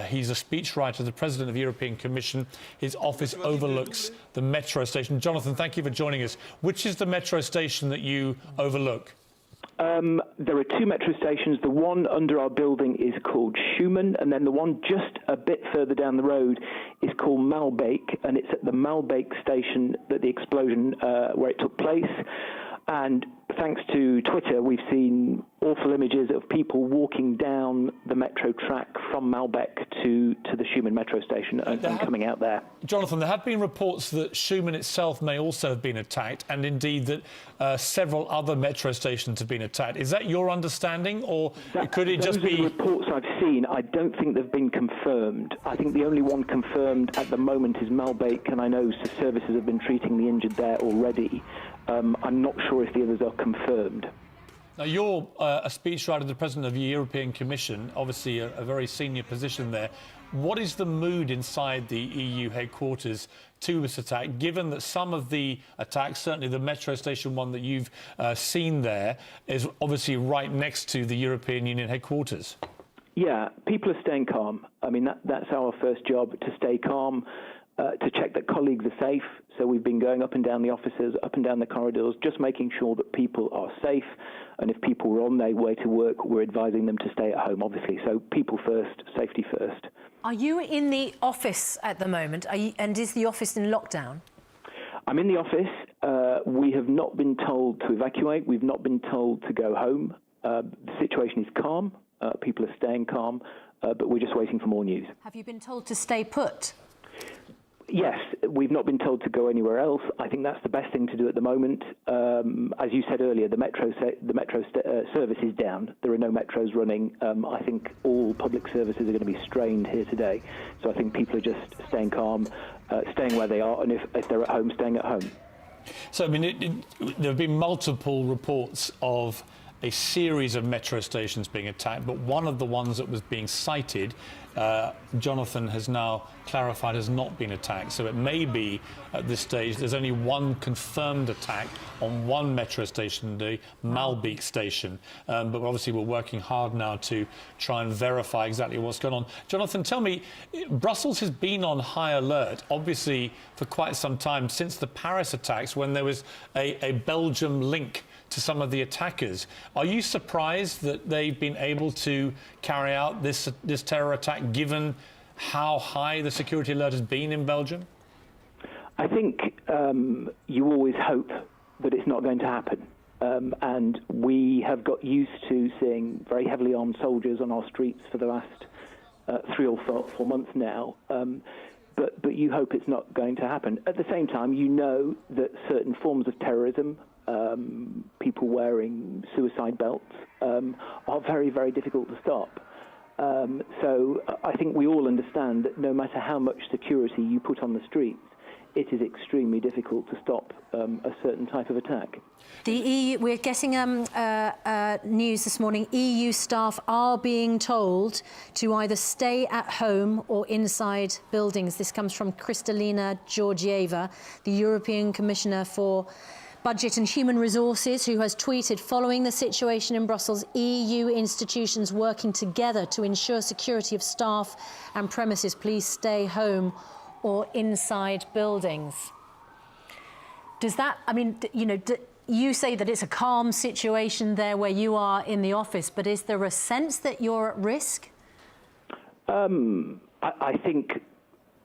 He's a speechwriter, the President of the European Commission. His office overlooks the metro station. Jonathan, thank you for joining us. Which is the metro station that you overlook? There are two metro stations. The one under our building is called Schumann, and then the one just a bit further down the road is called Malbeek, and it's at the Malbeek station that the explosion where it took place. And thanks to Twitter, we've seen awful images of people walking down the metro track from Malbeek to the Schumann metro station and coming out there. Jonathan, there have been reports that Schumann itself may also have been attacked, and indeed that several other metro stations have been attacked. Is that your understanding, or could it just be... Those are the reports I've seen. I don't think they've been confirmed. I think the only one confirmed at the moment is Malbeek, and I know services have been treating the injured there already. I'm not sure if the others are confirmed. Now, you're a speechwriter, the President of the European Commission, obviously a very senior position there. What is the mood inside the EU headquarters to this attack, given that some of the attacks, certainly the metro station one that you've seen there, is obviously right next to the European Union headquarters? Yeah, people are staying calm. I mean, that's our first job, to stay calm, to check that colleagues are safe. So we've been going up and down the offices, up and down the corridors, just making sure that people are safe. And if people were on their way to work, we're advising them to stay at home, obviously. So people first, safety first. Are you in the office at the moment? And is the office in lockdown? I'm in the office. We have not been told to evacuate. We've not been told to go home. The situation is calm. People are staying calm, but we're just waiting for more news. Have you been told to stay put? Yes, we've not been told to go anywhere else. I think that's the best thing to do at the moment. As you said earlier, the metro service is down. There are no metros running. I think all public services are going to be strained here today. So I think people are just staying calm, staying where they are, and if they're at home, staying at home. So, I mean, there have been multiple reports of a series of metro stations being attacked, but one of the ones that was being cited, Jonathan has now clarified, has not been attacked. So it may be, at this stage, there's only one confirmed attack on one metro station, the Malbeek station. But obviously we're working hard now to try and verify exactly what's going on. Jonathan, tell me, Brussels has been on high alert, obviously, for quite some time, since the Paris attacks, when there was a Belgium link to some of the attackers. Are you surprised that they've been able to carry out this terror attack, given how high the security alert has been in Belgium? I think you always hope that it's not going to happen. And we have got used to seeing very heavily armed soldiers on our streets for the last 3 or 4 months now. But you hope it's not going to happen. At the same time, you know that certain forms of terrorism, people wearing suicide belts, are very, very difficult to stop. So I think we all understand that no matter how much security you put on the streets, it is extremely difficult to stop a certain type of attack. The EU, we're getting news this morning, EU staff are being told to either stay at home or inside buildings. This comes from Kristalina Georgieva, the European Commissioner for Budget and Human Resources, who has tweeted, following the situation in Brussels, EU institutions working together to ensure security of staff and premises. Please stay home or inside buildings. Does that, I mean, you know, you say that it's a calm situation there where you are in the office, but is there a sense that you're at risk? I think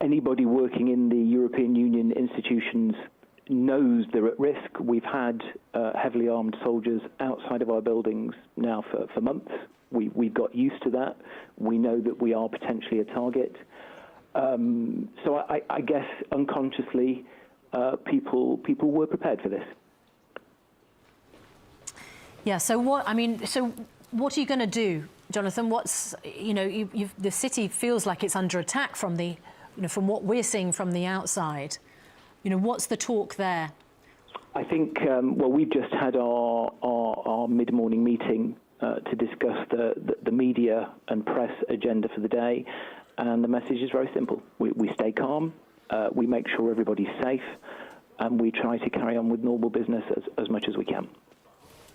anybody working in the European Union institutions knows they're at risk. We've had heavily armed soldiers outside of our buildings now for months. We've got used to that. We know that we are potentially a target. So I guess unconsciously, people were prepared for this. Yeah. So what? I mean, so what are you going to do, Jonathan? What's, you know, the city feels like it's under attack from the, you know, from what we're seeing from the outside. You know, what's the talk there? I think, well, we've just had our mid-morning meeting to discuss the media and press agenda for the day, and the message is very simple. We stay calm, we make sure everybody's safe, and we try to carry on with normal business as much as we can.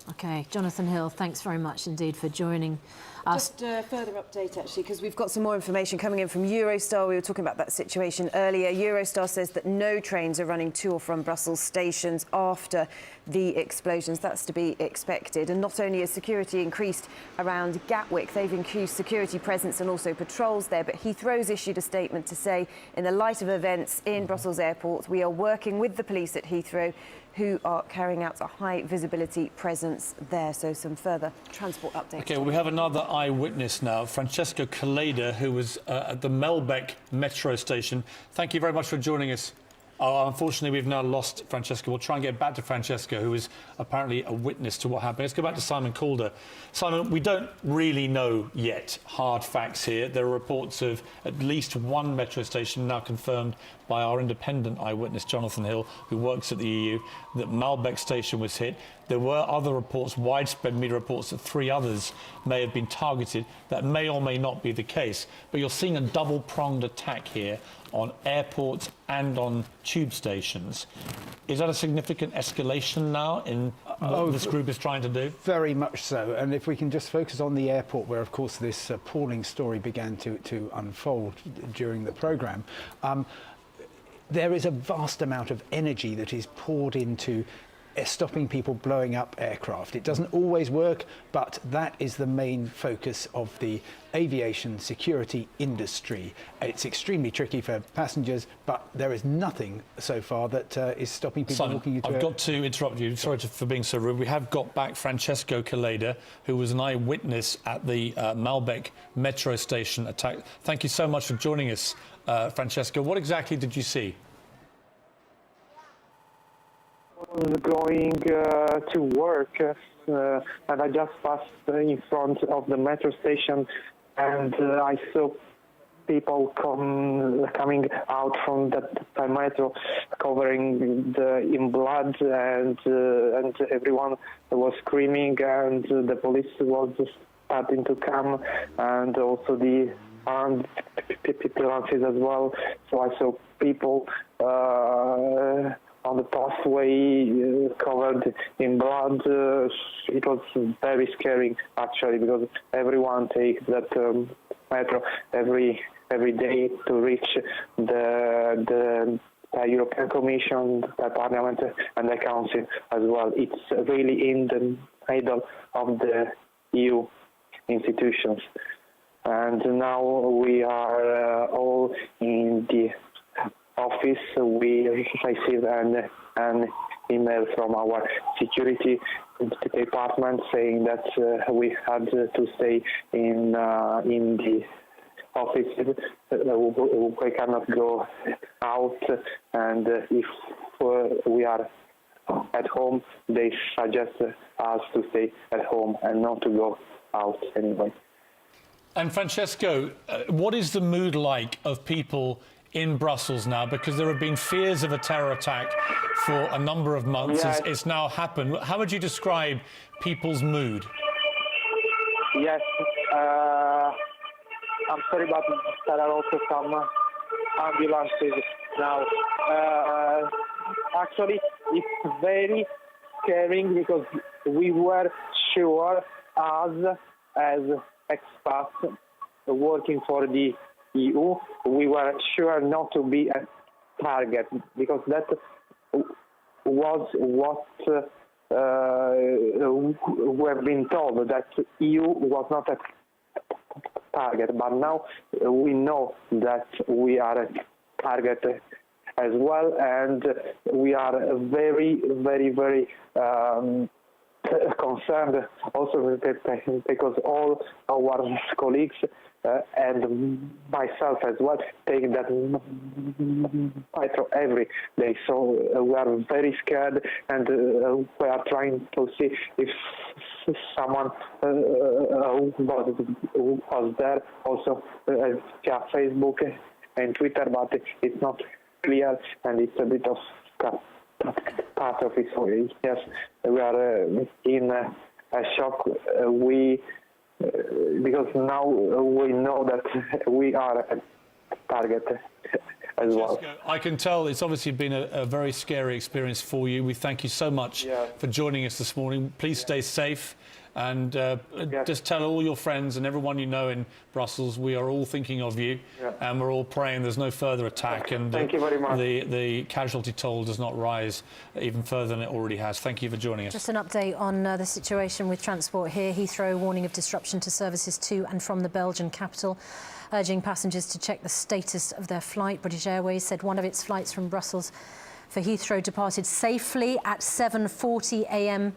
OK, Jonathan Hill, thanks very much indeed for joining us. Just a further update, actually, because we've got some more information coming in from Eurostar. We were talking about that situation earlier. Eurostar says that no trains are running to or from Brussels stations after the explosions. That's to be expected. And not only has security increased around Gatwick, they've increased security presence and also patrols there, but Heathrow's issued a statement to say, in the light of events in Brussels Airport, we are working with the police at Heathrow, who are carrying out a high visibility presence there. So some further transport updates. OK, well, we have another eyewitness now, Francesco Caleda, who was at the Melbeck metro station. Thank you very much for joining us. Unfortunately, we've now lost Francesco. We'll try and get back to Francesco, who is apparently a witness to what happened. Let's go back to Simon Calder. Simon, we don't really know yet hard facts here. There are reports of at least one metro station now confirmed by our independent eyewitness, Jonathan Hill, who works at the EU, that Malbec station was hit. There were other reports, widespread media reports, that 3 others may have been targeted. That may or may not be the case. But you're seeing a double-pronged attack here on airports and on tube stations. Is that a significant escalation now in what this group is trying to do? Very much so. And if we can just focus on the airport, where, of course, this appalling story began to unfold during the programme, there is a vast amount of energy that is poured into stopping people blowing up aircraft. It doesn't always work, but that is the main focus of the aviation security industry. It's extremely tricky for passengers, but there is nothing so far that is stopping people Simon, walking into I've got to interrupt you. Sorry for being so rude. We have got back Francesco Caleda, who was an eyewitness at the Malbec metro station attack. Thank you so much for joining us, Francesco. What exactly did you see? Going to work, and I just passed in front of the metro station, and I saw people coming out from the metro, covering in blood, and everyone was screaming, and the police was starting to come, and also the armed ambulances as well. So I saw people on the pathway covered in blood. It was very scary, actually, because everyone takes that metro every day to reach the European Commission, the Parliament, and the Council as well. It's really in the middle of the EU institutions. And now we are all in the office. We received an email from our security department saying that we had to stay in the office. We cannot go out, and if we are at home, they suggest us to stay at home and not to go out anyway. And Francesco, what is the mood like of people in Brussels now? Because there have been fears of a terror attack for a number of months. Yes. It's now happened. How would you describe people's mood? Yes, I'm sorry, but there are also some ambulances now. Actually, it's very scaring because we were sure, as expats working for the EU, we were sure not to be a target, because that was what we have been told, that EU was not a target. But now we know that we are a target as well, and we are very, very, very concerned also because all our colleagues and myself as well take that metro every day. So we are very scared, and we are trying to see if someone was there also via Facebook and Twitter, but it's not clear, and it's a bit of part of it. So yes, we are in a shock. Because now we know that we are a target as well. I can tell it's obviously been a very scary experience for you. We thank you so much for joining us this morning. Please stay safe. And just tell all your friends and everyone you know in Brussels, we are all thinking of you, and we're all praying there's no further attack, and Thank you very much. the casualty toll does not rise even further than it already has. Thank you for joining us. Just an update on the situation with transport here. Heathrow warning of disruption to services to and from the Belgian capital, urging passengers to check the status of their flight. British Airways said one of its flights from Brussels for Heathrow departed safely at 7:40 a.m.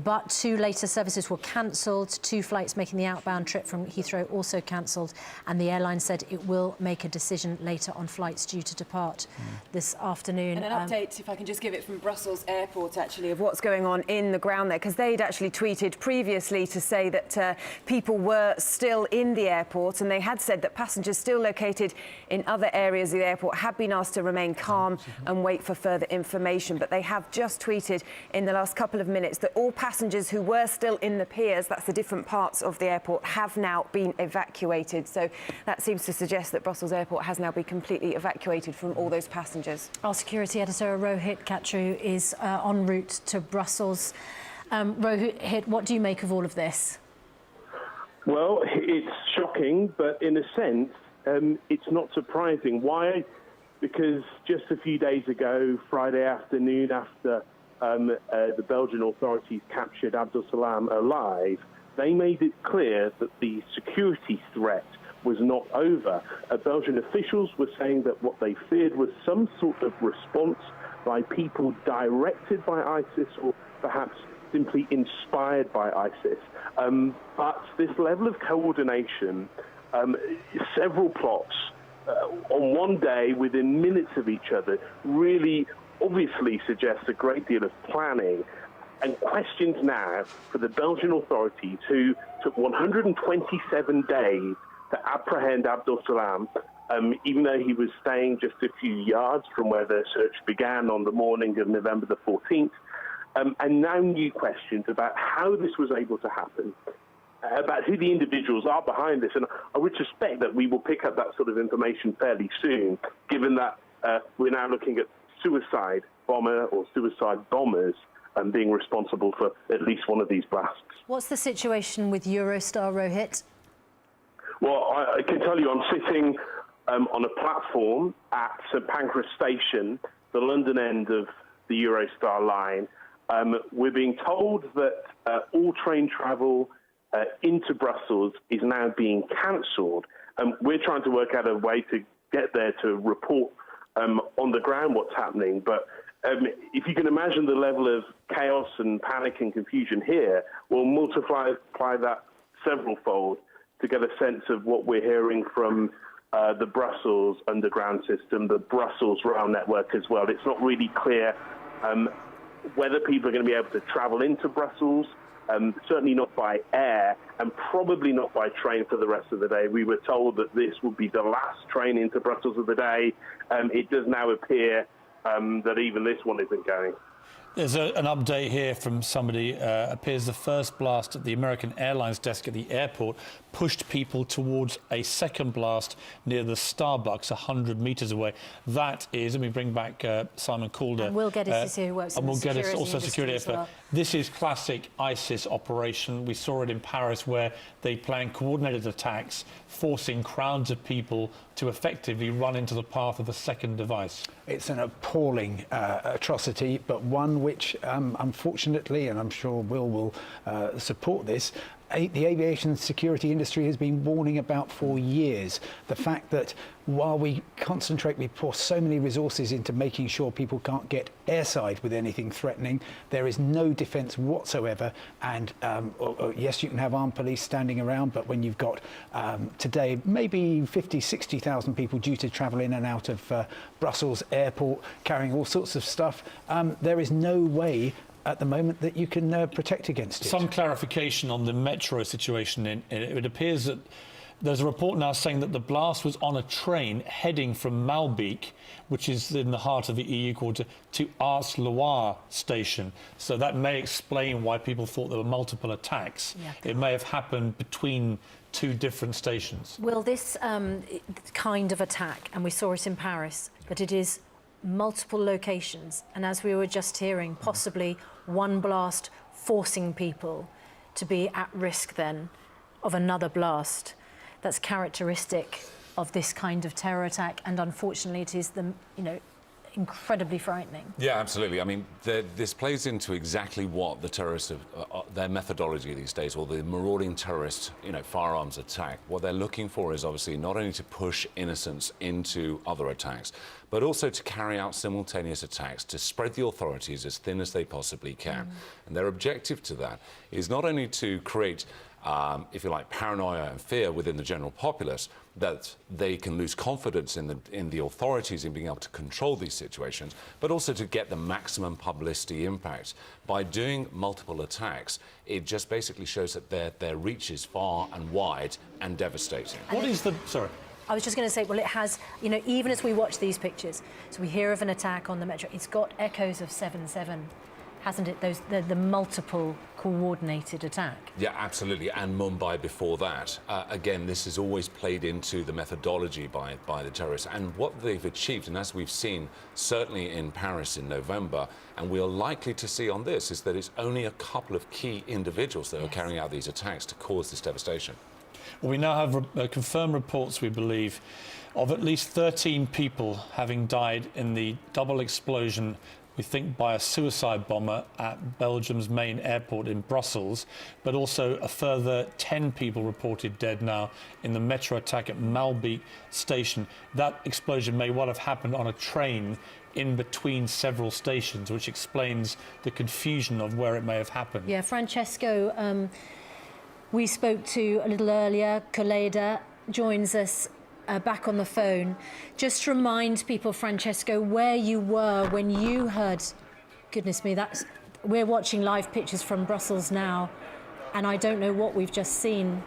but 2 later services were cancelled. 2 flights making the outbound trip from Heathrow also cancelled, and the airline said it will make a decision later on flights due to depart this afternoon. And an update, if I can just give it from Brussels Airport, actually, of what's going on in the ground there, because they'd actually tweeted previously to say that people were still in the airport, and they had said that passengers still located in other areas of the airport had been asked to remain calm and wait for further information. But they have just tweeted in the last couple of minutes that all passengers who were still in the piers, that's the different parts of the airport, have now been evacuated. So that seems to suggest that Brussels Airport has now been completely evacuated from all those passengers. Our security editor, Rohit Katru, is en route to Brussels. Rohit, what do you make of all of this? Well, it's shocking, but in a sense, it's not surprising. Why? Because just a few days ago, Friday afternoon, after the Belgian authorities captured Abdel Salam alive, they made it clear that the security threat was not over. Belgian officials were saying that what they feared was some sort of response by people directed by ISIS or perhaps simply inspired by ISIS. But this level of coordination, several plots on one day within minutes of each other, really obviously suggests a great deal of planning, and questions now for the Belgian authorities, who took 127 days to apprehend Abdel Salam, even though he was staying just a few yards from where the search began on the morning of November the 14th, and now new questions about how this was able to happen, about who the individuals are behind this. And I would suspect that we will pick up that sort of information fairly soon, given that we're now looking at suicide bomber or suicide bombers being responsible for at least one of these blasts. What's the situation with Eurostar, Rohit? Well, I can tell you I'm sitting on a platform at St Pancras Station, the London end of the Eurostar line. We're being told that all train travel into Brussels is now being cancelled. We're trying to work out a way to get there to report on the ground what's happening. But if you can imagine the level of chaos and panic and confusion here, we'll multiply that several-fold to get a sense of what we're hearing from the Brussels underground system, the Brussels rail network as well. It's not really clear whether people are going to be able to travel into Brussels, certainly not by air, and probably not by train for the rest of the day. We were told that this would be the last train into Brussels of the day. It does now appear that even this one isn't going. There's an update here from somebody. Appears the first blast at the American Airlines desk at the airport pushed people towards a second blast near the Starbucks 100 metres away. That is, let me bring back Simon Calder. And we'll get us to see who works in the security industry also security as well. This is classic ISIS operation. We saw it in Paris, where they planned coordinated attacks, forcing crowds of people to effectively run into the path of the second device. It's an appalling atrocity, but one which, unfortunately, and I'm sure will support this, the aviation security industry has been warning about for years. The fact that while we pour so many resources into making sure people can't get airside with anything threatening, there is no defence whatsoever. And yes, you can have armed police standing around, but when you've got today maybe 50, 60,000 people due to travel in and out of Brussels airport carrying all sorts of stuff, there is no way at the moment that you can protect against it. Some clarification on the metro situation. It appears that there's a report now saying that the blast was on a train heading from Malbeek, which is in the heart of the EU quarter, to Ars-Loire station. So that may explain why people thought there were multiple attacks. Yeah. It may have happened between two different stations. Will this kind of attack, and we saw it in Paris, but it is multiple locations, and as we were just hearing, possibly one blast forcing people to be at risk then of another blast. That's characteristic of this kind of terror attack, and unfortunately it is incredibly frightening. Yeah, absolutely. I mean, this plays into exactly what the terrorists, their methodology these days, or the marauding terrorist, firearms attack. What they're looking for is obviously not only to push innocents into other attacks, but also to carry out simultaneous attacks, to spread the authorities as thin as they possibly can. And their objective to that is not only to create if you like, paranoia and fear within the general populace, that they can lose confidence in the authorities in being able to control these situations, but also to get the maximum publicity impact. By doing multiple attacks, it just basically shows that their reach is far and wide and devastating. What is the... Sorry. I was just going to say, well, it has, even as we watch these pictures, so we hear of an attack on the metro, it's got echoes of 7/7. Hasn't it? The multiple coordinated attack. Yeah, absolutely. And Mumbai before that. Again, this has always played into the methodology by the terrorists and what they've achieved. And as we've seen, certainly in Paris in November, and we are likely to see on this, is that it's only a couple of key individuals that are carrying out these attacks to cause this devastation. Well, we now have confirmed reports, we believe, of at least 13 people having died in the double explosion, we think by a suicide bomber at Belgium's main airport in Brussels, but also a further 10 people reported dead now in the metro attack at Malby station. That explosion may well have happened on a train in between several stations, which explains the confusion of where it may have happened. Yeah, Francesco, we spoke to a little earlier. Coleda joins us back on the phone. Just remind people, Francesco, where you were when you heard, goodness me, we're watching live pictures from Brussels now, and I don't know what we've just seen,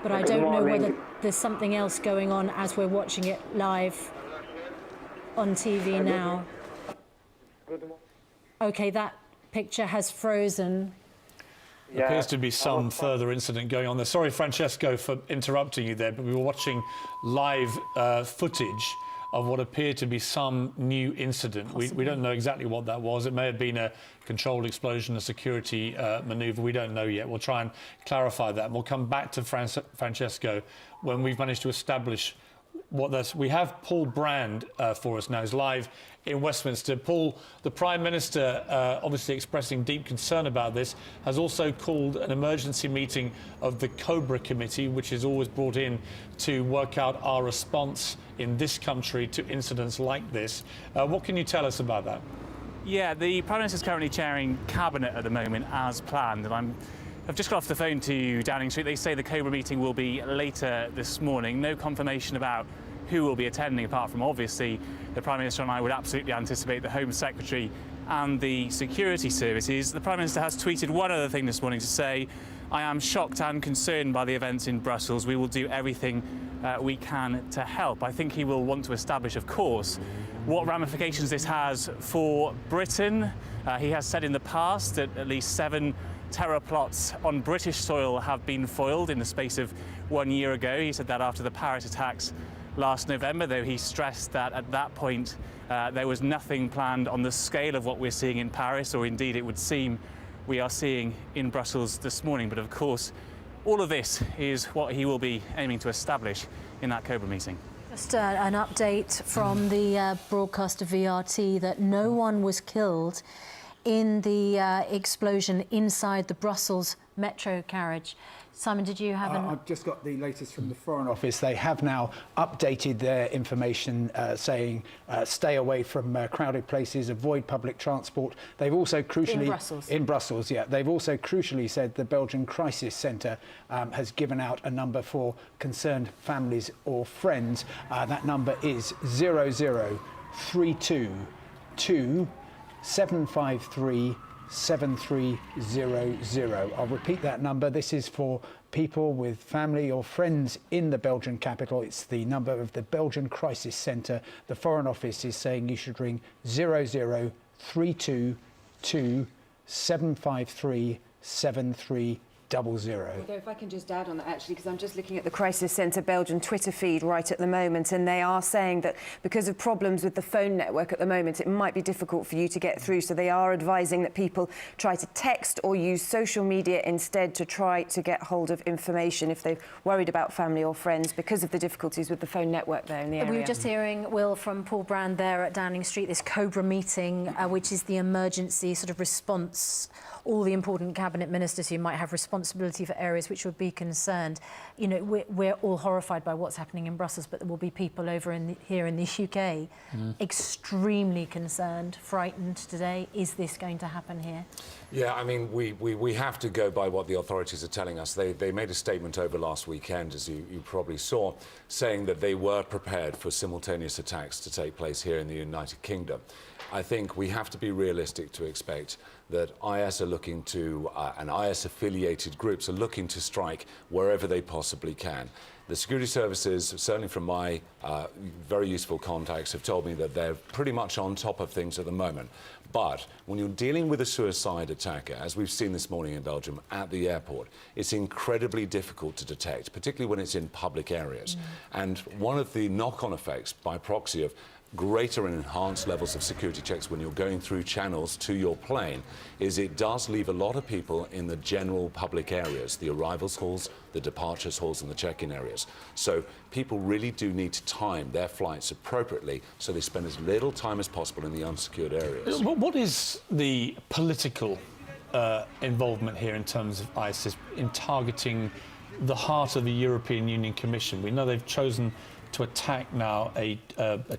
but I don't know whether there's something else going on as we're watching it live on TV now. Okay, that picture has frozen. There appears to be some further incident going on there. Sorry, Francesco, for interrupting you there, but we were watching live footage of what appeared to be some new incident. We don't know exactly what that was. It may have been a controlled explosion, a security manoeuvre. We don't know yet. We'll try and clarify that. And we'll come back to Francesco when we've managed to establish what that's. We have Paul Brand for us now. He's live in Westminster. Paul, the Prime Minister, obviously expressing deep concern about this, has also called an emergency meeting of the Cobra Committee, which is always brought in to work out our response in this country to incidents like this. What can you tell us about that? Yeah, the Prime Minister is currently chairing Cabinet at the moment as planned, and I've just got off the phone to Downing Street. They say the Cobra meeting will be later this morning. No confirmation about who will be attending, apart from obviously the Prime Minister, and I would absolutely anticipate the Home Secretary and the security services. The Prime Minister has tweeted one other thing this morning to say, "I am shocked and concerned by the events in Brussels. We will do everything we can to help." I think he will want to establish, of course, what ramifications this has for Britain. He has said in the past that at least 7 terror plots on British soil have been foiled in the space of 1 year ago. He said that after the Paris attacks last November, though he stressed that at that point there was nothing planned on the scale of what we're seeing in Paris, or indeed it would seem we are seeing in Brussels this morning. But of course, all of this is what he will be aiming to establish in that Cobra meeting. Just an update from the broadcaster VRT that no one was killed in the explosion inside the Brussels metro carriage. Simon, did you have I've just got the latest from the Foreign Office. They have now updated their information saying stay away from crowded places, avoid public transport. They've also crucially... In Brussels, yeah. They've also crucially said the Belgian Crisis Centre has given out a number for concerned families or friends. That number is 00322 753 7300. I'll repeat that number. This is for people with family or friends in the Belgian capital. It's the number of the Belgian Crisis Centre. The Foreign Office is saying you should ring 00322 753 7300. 00. Although if I can just add on that, actually, because I'm just looking at the Crisis Centre Belgian Twitter feed right at the moment, and they are saying that because of problems with the phone network at the moment, it might be difficult for you to get through. So they are advising that people try to text or use social media instead to try to get hold of information if they're worried about family or friends because of the difficulties with the phone network there in the area. We were just hearing, Will, from Paul Brand there at Downing Street, this COBRA meeting, which is the emergency sort of response. All the important cabinet ministers who might have responsibility for areas which would be concerned. You know, we're all horrified by what's happening in Brussels, but there will be people over here in the UK extremely concerned, frightened today. Is this going to happen here? Yeah, I mean, we have to go by what the authorities are telling us. They made a statement over last weekend, as you probably saw, saying that they were prepared for simultaneous attacks to take place here in the United Kingdom. I think we have to be realistic to expect that IS are looking to, and IS-affiliated groups are looking to strike wherever they possibly can. The security services, certainly from my very useful contacts, have told me that they're pretty much on top of things at the moment. But when you're dealing with a suicide attacker, as we've seen this morning in Belgium at the airport, it's incredibly difficult to detect, particularly when it's in public areas. And one of the knock-on effects by proxy of greater and enhanced levels of security checks when you're going through channels to your plane is it does leave a lot of people in the general public areas, the arrivals halls, the departures halls and the check-in areas. So people really do need to time their flights appropriately so they spend as little time as possible in the unsecured areas. What is the political involvement here in terms of ISIS in targeting the heart of the European Union Commission? We know they've chosen to attack now a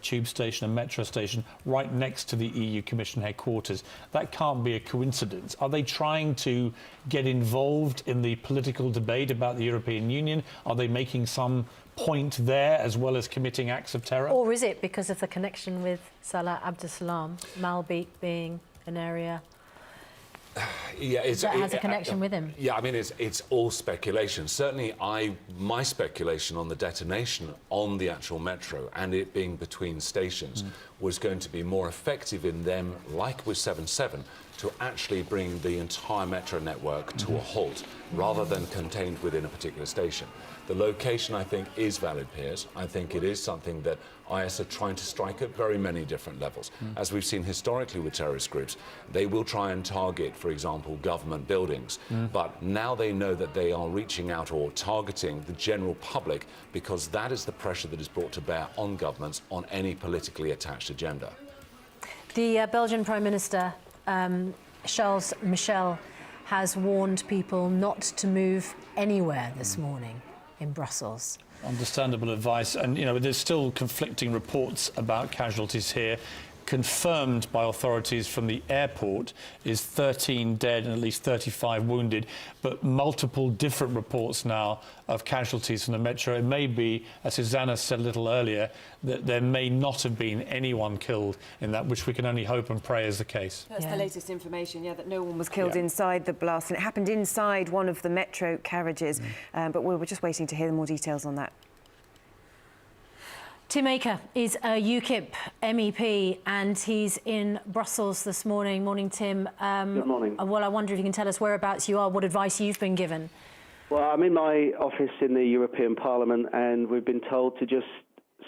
tube station, a metro station, right next to the EU Commission headquarters. That can't be a coincidence. Are they trying to get involved in the political debate about the European Union? Are they making some point there as well as committing acts of terror? Or is it because of the connection with Salah Abdeslam, Malbeek being an area yeah, that has a connection with him? Yeah, I mean, it's all speculation. Certainly, my speculation on the detonation on the actual metro and it being between stations was going to be more effective in them, like with 7-7, to actually bring the entire metro network to a halt rather than contained within a particular station. The location, I think, is valid, Piers. I think it is something that IS are trying to strike at very many different levels. As we've seen historically with terrorist groups, they will try and target, for example, government buildings. But now they know that they are reaching out or targeting the general public because that is the pressure that is brought to bear on governments on any politically attached agenda. The Belgian Prime Minister, Charles Michel, has warned people not to move anywhere this morning in Brussels. Understandable advice, and you know there's still conflicting reports about casualties here. Confirmed by authorities from the airport is 13 dead and at least 35 wounded, but multiple different reports now of casualties from the metro. It may be, as Susanna said a little earlier, that there may not have been anyone killed in that, which we can only hope and pray is the case. That's the latest information, that no one was killed inside the blast, and it happened inside one of the metro carriages, but we're just waiting to hear more details on that. Tim Aker is a UKIP MEP and he's in Brussels this morning. Morning, Tim. Good morning. Well, I wonder if you can tell us whereabouts you are, what advice you've been given. Well, I'm in my office in the European Parliament and we've been told to just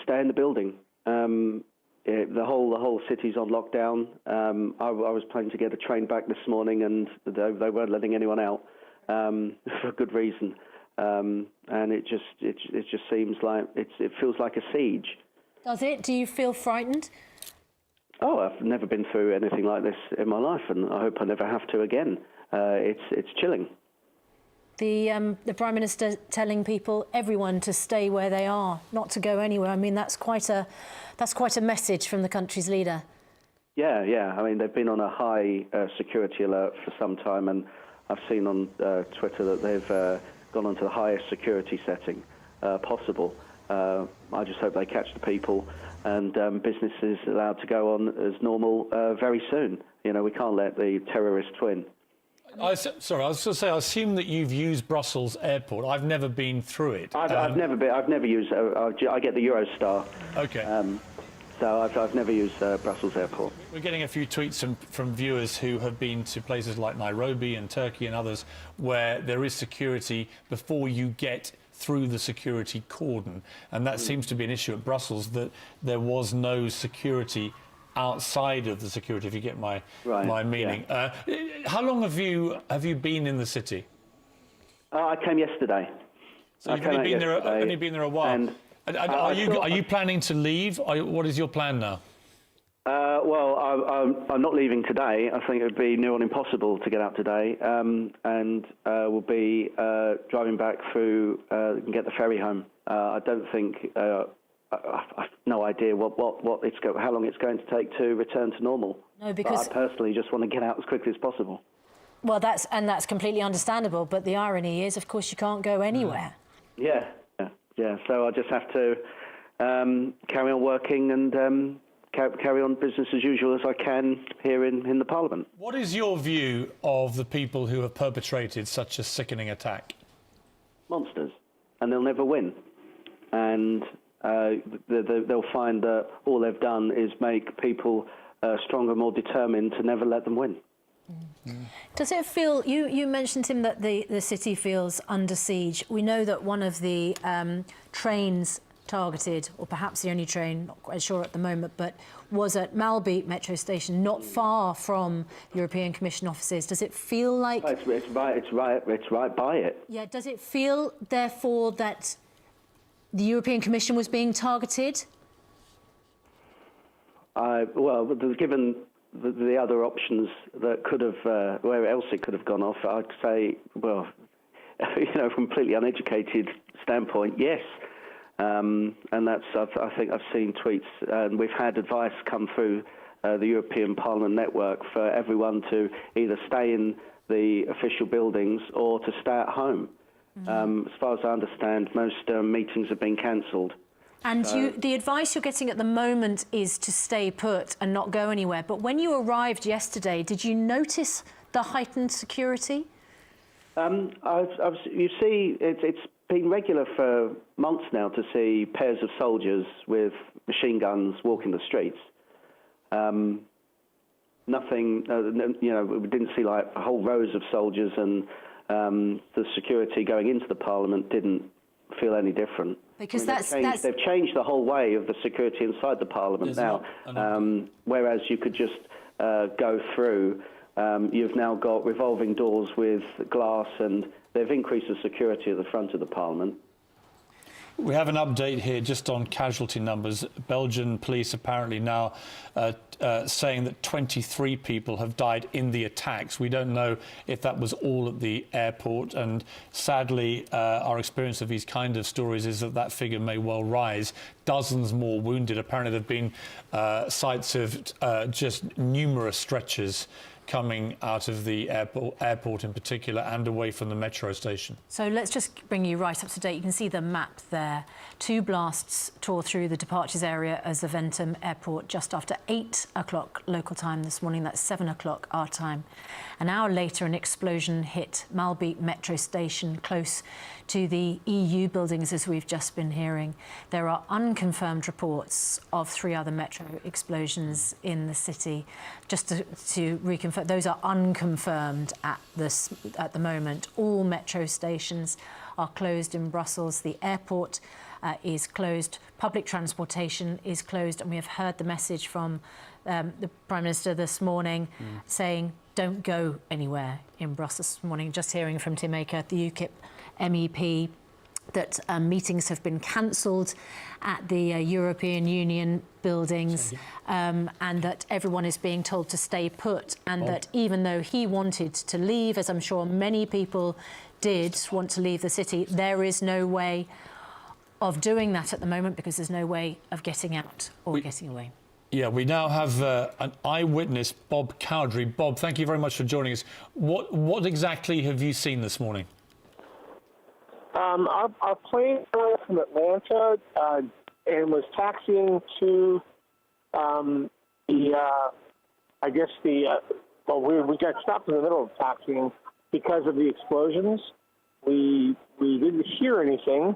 stay in the building. The whole city's on lockdown. I was planning to get a train back this morning and they weren't letting anyone out for a good reason. And it just seems like it feels like a siege. Does it? Do you feel frightened? Oh, I've never been through anything like this in my life, and I hope I never have to again. It's chilling. The Prime Minister telling people, everyone, to stay where they are, not to go anywhere. I mean, that's quite a message from the country's leader. Yeah. I mean, they've been on a high security alert for some time, and I've seen on Twitter that they've gone on to the highest security setting possible. I just hope they catch the people and business is allowed to go on as normal very soon. You know, we can't let the terrorists win. Sorry, I was going to say, I assume that you've used Brussels Airport. I've never been through it. I've never used. I get the Eurostar. Okay. So I've never used Brussels Airport. We're getting a few tweets from viewers who have been to places like Nairobi and Turkey and others where there is security before you get through the security cordon. And that seems to be an issue at Brussels, that there was no security outside of the security, if you get my meaning. Yeah. How long have you been in the city? I came yesterday. So you've only been there a while. And are you planning to leave? What is your plan now? Well, I'm not leaving today. I think it would be near on impossible to get out today, and we'll be driving back through and get the ferry home. I don't think I've no idea how long it's going to take to return to normal. No, because but I personally just want to get out as quickly as possible. Well, that's completely understandable. But the irony is, of course, you can't go anywhere. Yeah. So I just have to carry on working and carry on business as usual as I can here in the Parliament. What is your view of the people who have perpetrated such a sickening attack? Monsters, and they'll never win. And they'll find that all they've done is make people stronger, more determined to never let them win. Does it feel, you mentioned, Tim, that the city feels under siege. We know that one of the trains targeted, or perhaps the only train, not quite sure at the moment, but was at Malby metro station, not far from European Commission offices. Does it feel like... It's right by it. Yeah, does it feel, therefore, that the European Commission was being targeted? Well, given the other options that could have, where else it could have gone off, I'd say, well, from a completely uneducated standpoint, yes. And that's, I think I've seen tweets, and we've had advice come through the European Parliament network for everyone to either stay in the official buildings or to stay at home. As far as I understand, most meetings have been cancelled. And the advice you're getting at the moment is to stay put and not go anywhere. But when you arrived yesterday, did you notice the heightened security? You see, it's been regular for months now to see pairs of soldiers with machine guns walking the streets. Nothing, we didn't see like whole rows of soldiers, and the security going into the Parliament didn't feel any different. Because they've changed the whole way of the security inside the Parliament now. Whereas you could just go through, you've now got revolving doors with glass, and they've increased the security at the front of the Parliament. We have an update here just on casualty numbers. Belgian police apparently now saying that 23 people have died in the attacks. We don't know if that was all at the airport, and sadly our experience of these kind of stories is that figure may well rise. Dozens more wounded. Apparently there have been sights of just numerous stretchers coming out of the airport in particular, and away from the metro station. So let's just bring you right up to date. You can see the map there. 2 blasts tore through the departures area as the Zaventem airport just after 8 o'clock local time this morning. That's 7 o'clock our time. An hour later, an explosion hit Malby metro station close to the EU buildings, as we've just been hearing. There are unconfirmed reports of 3 other metro explosions in the city. Just to reconfirm, those are unconfirmed at the moment. All metro stations are closed in Brussels. The airport is closed. Public transportation is closed, and we have heard the message from the Prime Minister this morning saying don't go anywhere in Brussels this morning. Just hearing from Tim Aker, the UKIP MEP, that meetings have been cancelled at the European Union buildings, and that everyone is being told to stay put, and that even though he wanted to leave, as I'm sure many people did want to leave the city, there is no way of doing that at the moment because there's no way of getting out or getting away. Yeah, we now have an eyewitness, Bob Cowdery. Bob, thank you very much for joining us. What exactly have you seen this morning? Our plane from Atlanta and was taxiing to we got stopped in the middle of taxiing because of the explosions. We didn't hear anything,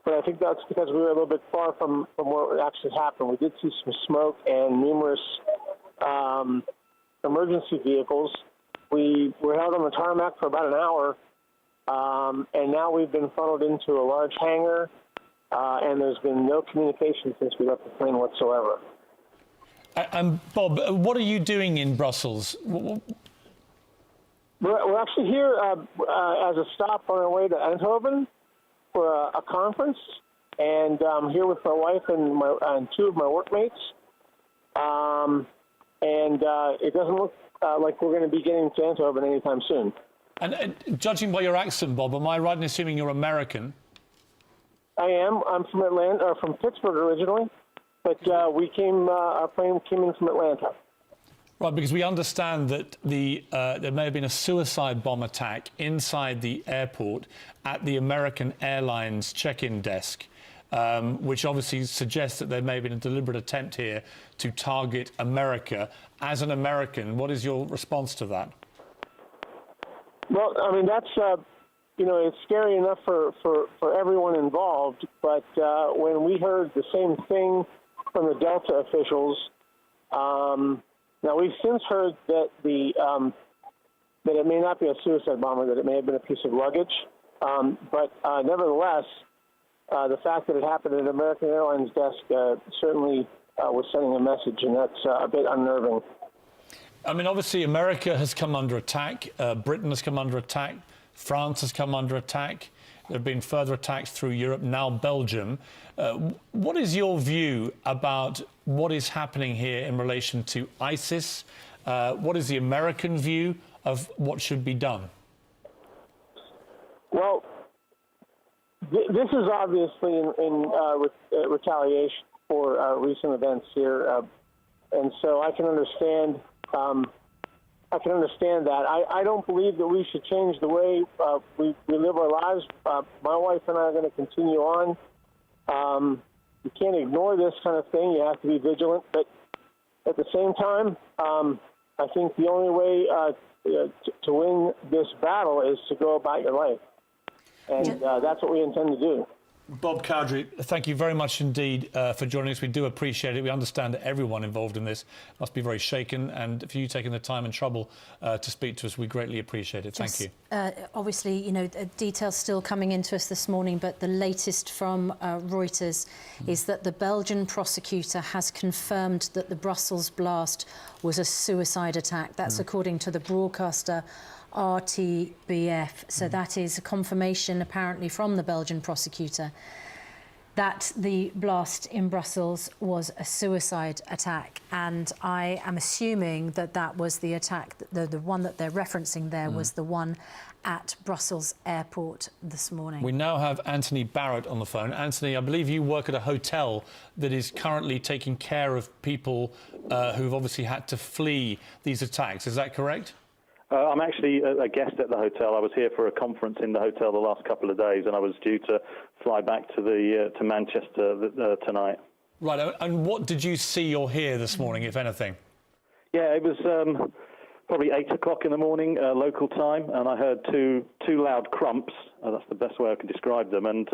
but I think that's because we were a little bit far from what actually happened. We did see some smoke and numerous emergency vehicles. We were held on the tarmac for about an hour, and now we've been funneled into a large hangar, and there's been no communication since we left the plane whatsoever. And Bob, what are you doing in Brussels? We're actually here as a stop on our way to Eindhoven for a conference, and I'm here with my wife and two of my workmates. It doesn't look like we're going to be getting to Eindhoven anytime soon. And judging by your accent, Bob, am I right in assuming you're American? I am. I'm from Atlanta, from Pittsburgh originally, but our plane came in from Atlanta. Right, because we understand that there may have been a suicide bomb attack inside the airport at the American Airlines check-in desk, which obviously suggests that there may have been a deliberate attempt here to target America. As an American, what is your response to that? Well, I mean, that's, it's scary enough for everyone involved, but when we heard the same thing from the Delta officials, now we've since heard that that it may not be a suicide bomber, that it may have been a piece of luggage, but nevertheless, the fact that it happened at an American Airlines desk certainly was sending a message, and that's a bit unnerving. I mean, obviously, America has come under attack. Britain has come under attack. France has come under attack. There have been further attacks through Europe, now Belgium. What is your view about what is happening here in relation to ISIS? What is the American view of what should be done? Well, this is obviously in retaliation for recent events here, and so I can understand. That. I don't believe that we should change the way we live our lives. My wife and I are going to continue on. You can't ignore this kind of thing. You have to be vigilant. But at the same time, I think the only way to win this battle is to go about your life. And that's what we intend to do. Bob Cowdery, thank you very much indeed for joining us. We do appreciate it. We understand that everyone involved in this must be very shaken, and for you taking the time and trouble to speak to us, we greatly appreciate it. Thank you. Obviously, details still coming into us this morning, but the latest from Reuters is that the Belgian prosecutor has confirmed that the Brussels blast was a suicide attack. That's according to the broadcaster RTBF. So that is a confirmation apparently from the Belgian prosecutor that the blast in Brussels was a suicide attack, and I am assuming that that was the attack, the one that they're referencing there was the one at Brussels airport this morning. We now have Anthony Barrett on the phone. Anthony, I believe you work at a hotel that is currently taking care of people who've obviously had to flee these attacks. Is that correct? I'm actually a guest at the hotel. I was here for a conference in the hotel the last couple of days, and I was due to fly back to Manchester tonight. Right, and what did you see or hear this morning, if anything? Yeah, it was probably 8 o'clock in the morning, local time, and I heard two loud crumps. That's the best way I could describe them, and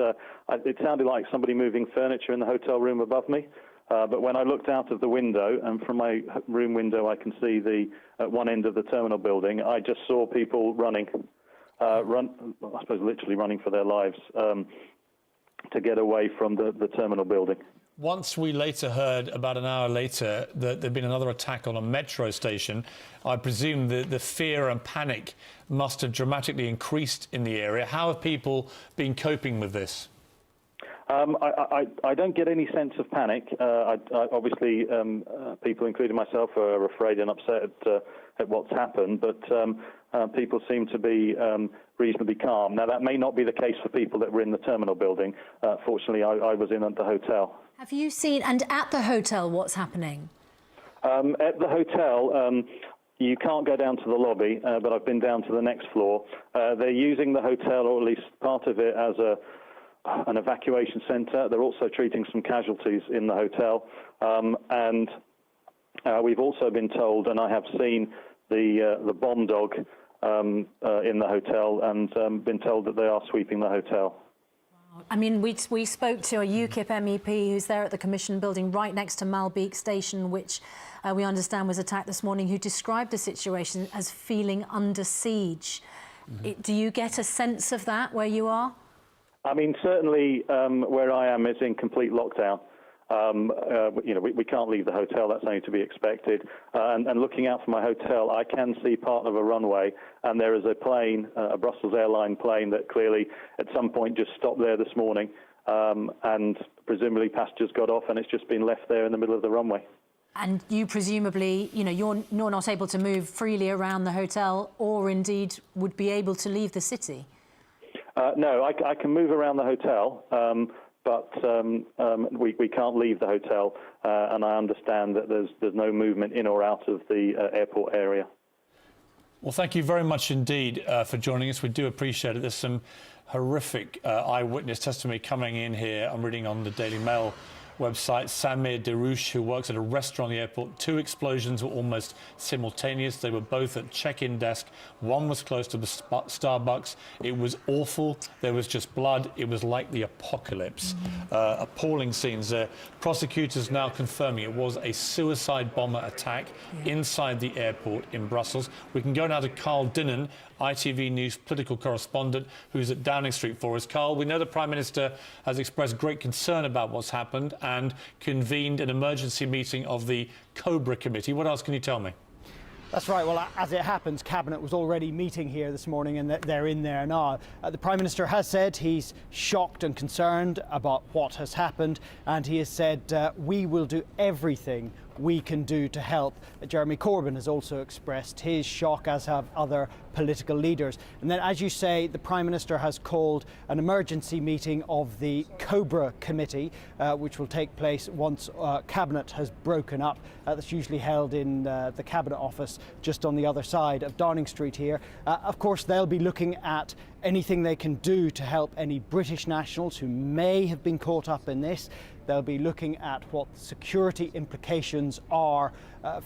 it sounded like somebody moving furniture in the hotel room above me. But when I looked out of the window, and from my room window I can see at one end of the terminal building, I just saw people running, I suppose literally running for their lives to get away from the terminal building. Once we later heard, about an hour later, that there'd been another attack on a metro station, I presume the fear and panic must have dramatically increased in the area. How have people been coping with this? I don't get any sense of panic. Obviously, people, including myself, are afraid and upset at what's happened, but people seem to be reasonably calm. Now, that may not be the case for people that were in the terminal building. Fortunately, I was in at the hotel. Have you seen, and at the hotel, what's happening? At the hotel, you can't go down to the lobby, but I've been down to the next floor. They're using the hotel, or at least part of it, as an evacuation centre. They're also treating some casualties in the hotel, and we've also been told, and I have seen the bomb dog in the hotel, and been told that they are sweeping the hotel. Wow. I mean, we spoke to a UKIP MEP who's there at the Commission building right next to Malbeek Station, which we understand was attacked this morning, who described the situation as feeling under siege. Do you get a sense of that where you are? I mean, certainly where I am is in complete lockdown. We can't leave the hotel. That's only to be expected. And looking out from my hotel, I can see part of a runway, and there is a plane, a Brussels airline plane, that clearly at some point just stopped there this morning, and presumably passengers got off, and it's just been left there in the middle of the runway. And you presumably, you're not able to move freely around the hotel, or indeed would be able to leave the city? No, I can move around the hotel. But we can't leave the hotel, and I understand that there's no movement in or out of the airport area. Well, thank you very much indeed for joining us. We do appreciate it. There's some horrific eyewitness testimony coming in here. I'm reading on the Daily Mail website. Samir Derouche, who works at a restaurant at the airport. 2 explosions were almost simultaneous. They were both at check-in desk. One was close to the Starbucks. It was awful. There was just blood. It was like the apocalypse. Appalling scenes there. Prosecutors now confirming it was a suicide bomber attack inside the airport in Brussels. We can go now to Carl Dinnan, ITV News political correspondent, who's at Downing Street for us. Carl, we know the Prime Minister has expressed great concern about what's happened and convened an emergency meeting of the Cobra Committee. What else can you tell me? That's right. Well, as it happens, Cabinet was already meeting here this morning, and they're in there now. The Prime Minister has said he's shocked and concerned about what has happened, and he has said we will do everything we can do to help. Jeremy Corbyn has also expressed his shock, as have other political leaders. And then, as you say, the Prime Minister has called an emergency meeting of the Cobra Committee, which will take place once Cabinet has broken up. That's usually held in the Cabinet office just on the other side of Downing Street here. Of course, they'll be looking at anything they can do to help any British nationals who may have been caught up in this. They'll be looking at what security implications are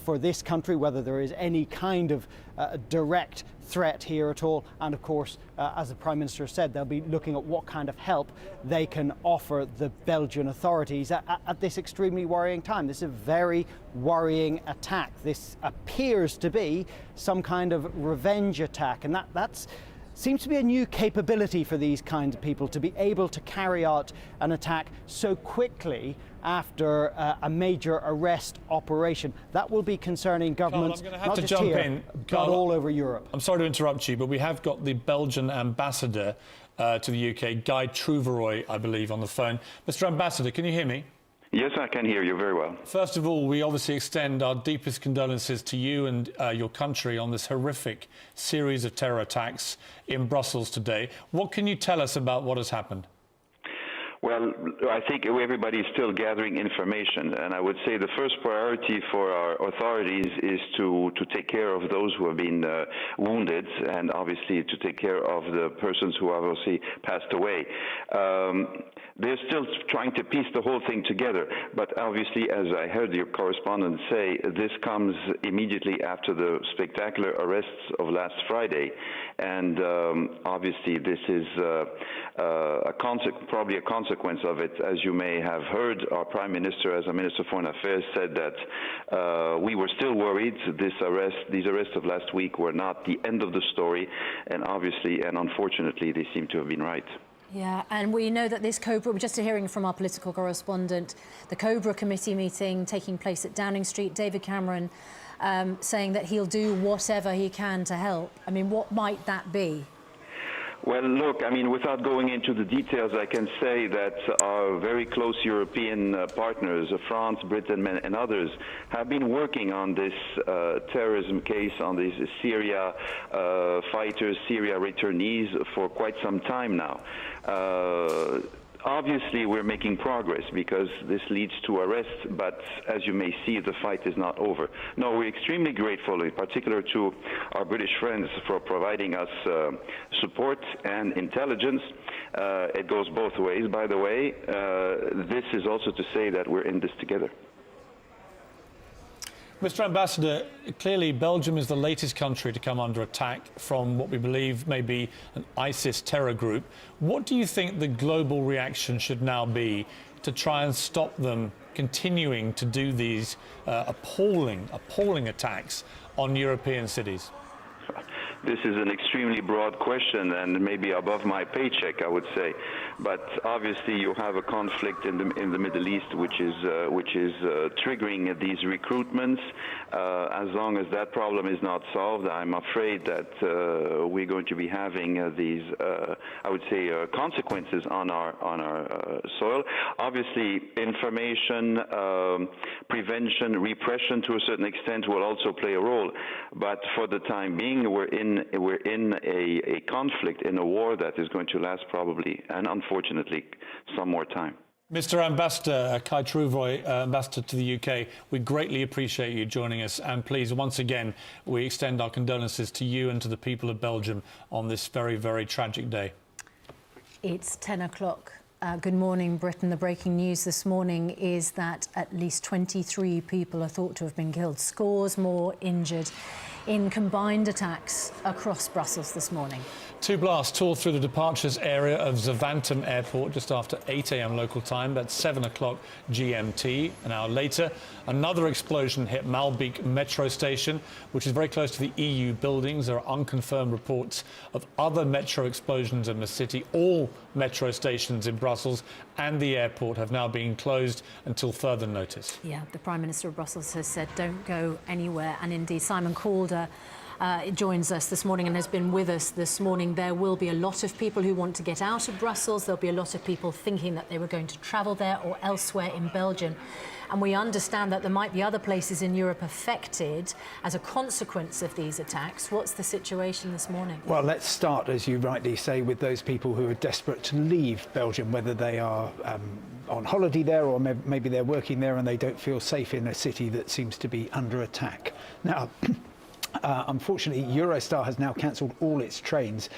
for this country, whether there is any kind of direct threat here at all. And of course, as the Prime Minister said, they'll be looking at what kind of help they can offer the Belgian authorities at this extremely worrying time. This is a very worrying attack. This appears to be some kind of revenge attack, and that's seems to be a new capability for these kinds of people, to be able to carry out an attack so quickly after a major arrest operation. That will be concerning governments, Carl, I'm going to have not to just jump here, in. but all over Europe. I'm sorry to interrupt you, but we have got the Belgian ambassador to the UK, Guy Trouveroy, I believe, on the phone. Mr. Ambassador, can you hear me? Yes, I can hear you very well. First of all, we obviously extend our deepest condolences to you and your country on this horrific series of terror attacks in Brussels today. What can you tell us about what has happened? Well, I think everybody is still gathering information, and I would say the first priority for our authorities is to take care of those who have been wounded, and obviously to take care of the persons who have obviously passed away. They're still trying to piece the whole thing together, but obviously, as I heard your correspondent say, this comes immediately after the spectacular arrests of last Friday, and obviously this is probably a consequence of it. As you may have heard, our Prime Minister, as a Minister for Foreign Affairs, said that we were still worried. These arrests of last week were not the end of the story, and obviously and unfortunately they seem to have been right. Yeah, and we know that this Cobra, we're just hearing from our political correspondent, the Cobra Committee meeting taking place at Downing Street, David Cameron saying that he'll do whatever he can to help. I mean, what might that be? Well, look, I mean, without going into the details, I can say that our very close European partners, France, Britain, and others, have been working on this terrorism case, on these Syria fighters, Syria returnees, for quite some time now. Obviously, we're making progress because this leads to arrests, but as you may see, the fight is not over. No, we're extremely grateful, in particular to our British friends, for providing us support and intelligence. It goes both ways, by the way. This is also to say that we're in this together. Mr. Ambassador, clearly Belgium is the latest country to come under attack from what we believe may be an ISIS terror group. What do you think the global reaction should now be to try and stop them continuing to do these appalling attacks on European cities? This is an extremely broad question and maybe above my paycheck, I would say. But obviously, you have a conflict in the Middle East, which is triggering these recruitments. As long as that problem is not solved, I'm afraid that we're going to be having these, I would say, consequences on our soil. Obviously, information, prevention, repression to a certain extent will also play a role. But for the time being, we're in a conflict, in a war that is going to last probably, and unfortunately, some more time. Mr. Ambassador Kai Truvoy, Ambassador to the UK, we greatly appreciate you joining us. And please, once again, we extend our condolences to you and to the people of Belgium on this very, very tragic day. It's 10 o'clock. Good morning, Britain. The breaking news this morning is that at least 23 people are thought to have been killed, scores more injured in combined attacks across Brussels this morning. Two blasts tore through the departures area of Zaventem Airport just after 8 a.m. local time. That's 7 o'clock GMT. An hour later, another explosion hit Malbeek metro station, which is very close to the EU buildings. There are unconfirmed reports of other metro explosions in the city. All metro stations in Brussels and the airport have now been closed until further notice. Yeah, the Prime Minister of Brussels has said don't go anywhere. And indeed, Simon Calder joins us this morning and has been with us this morning. There will be a lot of people who want to get out of Brussels. There'll be a lot of people thinking that they were going to travel there or elsewhere in Belgium. And we understand that there might be other places in Europe affected as a consequence of these attacks. What's the situation this morning? Well, let's start, as you rightly say, with those people who are desperate to leave Belgium, whether they are on holiday there or maybe they're working there and they don't feel safe in a city that seems to be under attack. Now, unfortunately, Eurostar has now cancelled all its trains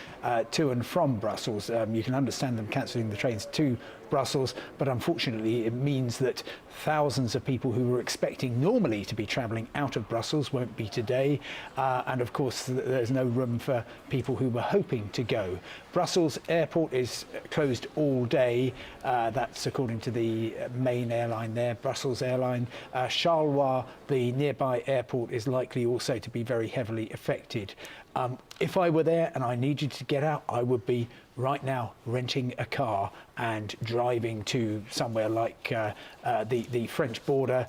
to and from Brussels. You can understand them cancelling the trains to Brussels, but unfortunately it means that thousands of people who were expecting normally to be travelling out of Brussels won't be today, and of course there's no room for people who were hoping to go. Brussels airport is closed all day. That's according to the main airline there, Brussels Airline. Charleroi, the nearby airport, is likely also to be very heavily affected. If I were there and I needed to get out, I would be right now renting a car and driving to somewhere like the French border,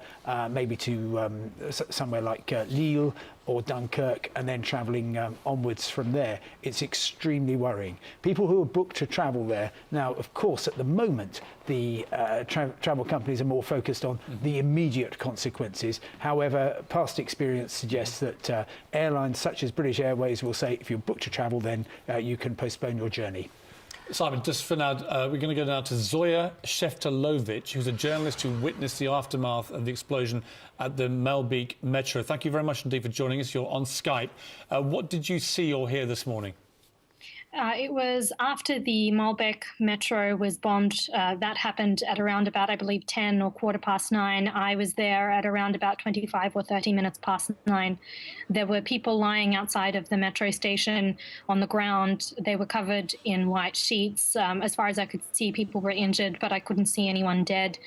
maybe to somewhere like Lille or Dunkirk, and then travelling onwards from there. It's extremely worrying. People who are booked to travel there, now, of course, at the moment, the travel companies are more focused on the immediate consequences. However, past experience suggests that airlines such as British Airways will say if you're booked to travel, then you can postpone your journey. Simon, just for now, we're going to go now to Zoya Sheftalovic, who's a journalist who witnessed the aftermath of the explosion at the Malbeek metro. Thank you very much indeed for joining us. You're on Skype. What did you see or hear this morning? It was after the Malbeek metro was bombed. That happened at around about, I believe, 10 or 9:15. I was there at around about 25 or 30 minutes past 9. There were people lying outside of the metro station on the ground. They were covered in white sheets. As far as I could see, people were injured, but I couldn't see anyone dead.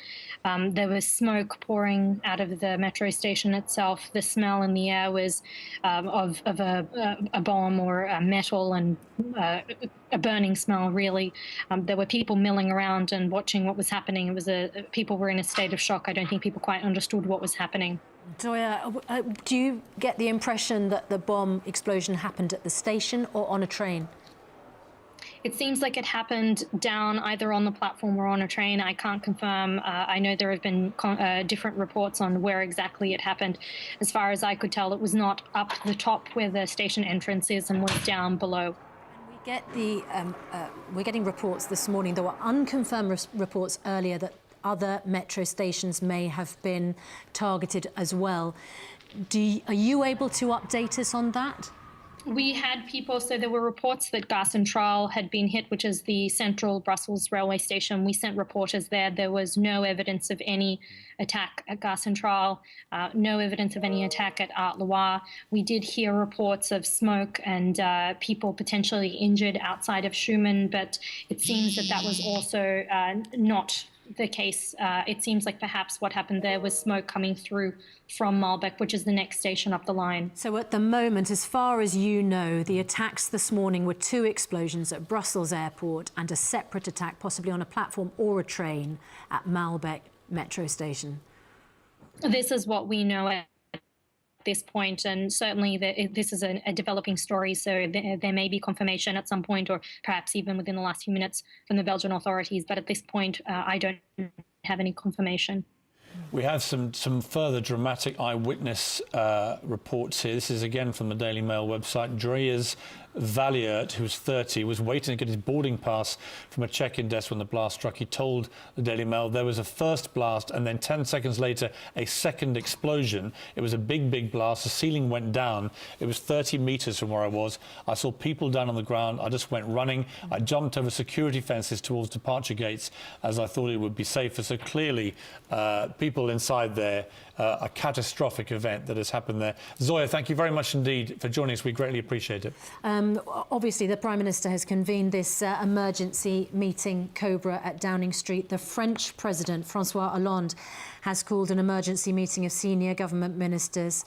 There was smoke pouring out of the metro station itself. The smell in the air was of a bomb or a metal and a burning smell, really. There were people milling around and watching what was happening. It was people were in a state of shock. I don't think people quite understood what was happening. Zoya, do you get the impression that the bomb explosion happened at the station or on a train? It seems like it happened down either on the platform or on a train. I can't confirm. I know there have been different reports on where exactly it happened. As far as I could tell, it was not up the top where the station entrance is and was down below. We're getting reports this morning. There were unconfirmed reports earlier that other metro stations may have been targeted as well. Are you able to update us on that? We had people, so there were reports that Gas Centrale had been hit, which is the central Brussels railway station. We sent reporters there. There was no evidence of any attack at Gas Centrale, no evidence of any attack at Art Loire. We did hear reports of smoke and people potentially injured outside of Schumann, but it seems that that was also not the case. It seems like perhaps what happened there was smoke coming through from Malbec, which is the next station up the line. So at the moment, as far as you know, the attacks this morning were 2 explosions at Brussels airport and a separate attack, possibly on a platform or a train, at Malbec metro station. This is what we know at this point, and certainly this is a developing story, so there may be confirmation at some point, or perhaps even within the last few minutes, from the Belgian authorities, but at this point I don't have any confirmation. We have some further dramatic eyewitness reports here. This is again from the Daily Mail website. Dreas Valiert, who's 30, was waiting to get his boarding pass from a check-in desk when the blast struck. He told the Daily Mail there was a first blast and then 10 seconds later a second explosion. It was a big blast. The ceiling went down. It was 30 meters from where I was. I saw people down on the ground. I just went running. I jumped over security fences towards departure gates as I thought it would be safer. So clearly people inside there, a catastrophic event that has happened there. Zoya, thank you very much indeed for joining us. We greatly appreciate it. Obviously, the Prime Minister has convened this emergency meeting, Cobra, at Downing Street. The French President, François Hollande, has called an emergency meeting of senior government ministers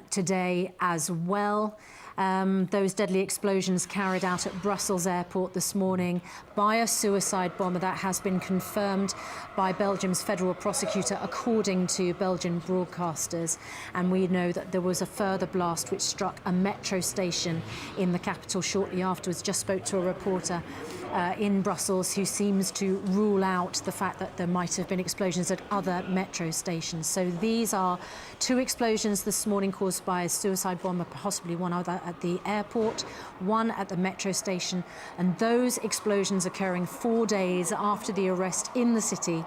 today as well. Those deadly explosions carried out at Brussels airport this morning by a suicide bomber, that has been confirmed by Belgium's federal prosecutor, according to Belgian broadcasters. And we know that there was a further blast which struck a metro station in the capital shortly afterwards. Just spoke to a reporter in Brussels who seems to rule out the fact that there might have been explosions at other metro stations. So these are 2 explosions this morning caused by a suicide bomber, possibly one other at the airport, one at the metro station, and those explosions occurring 4 days after the arrest in the city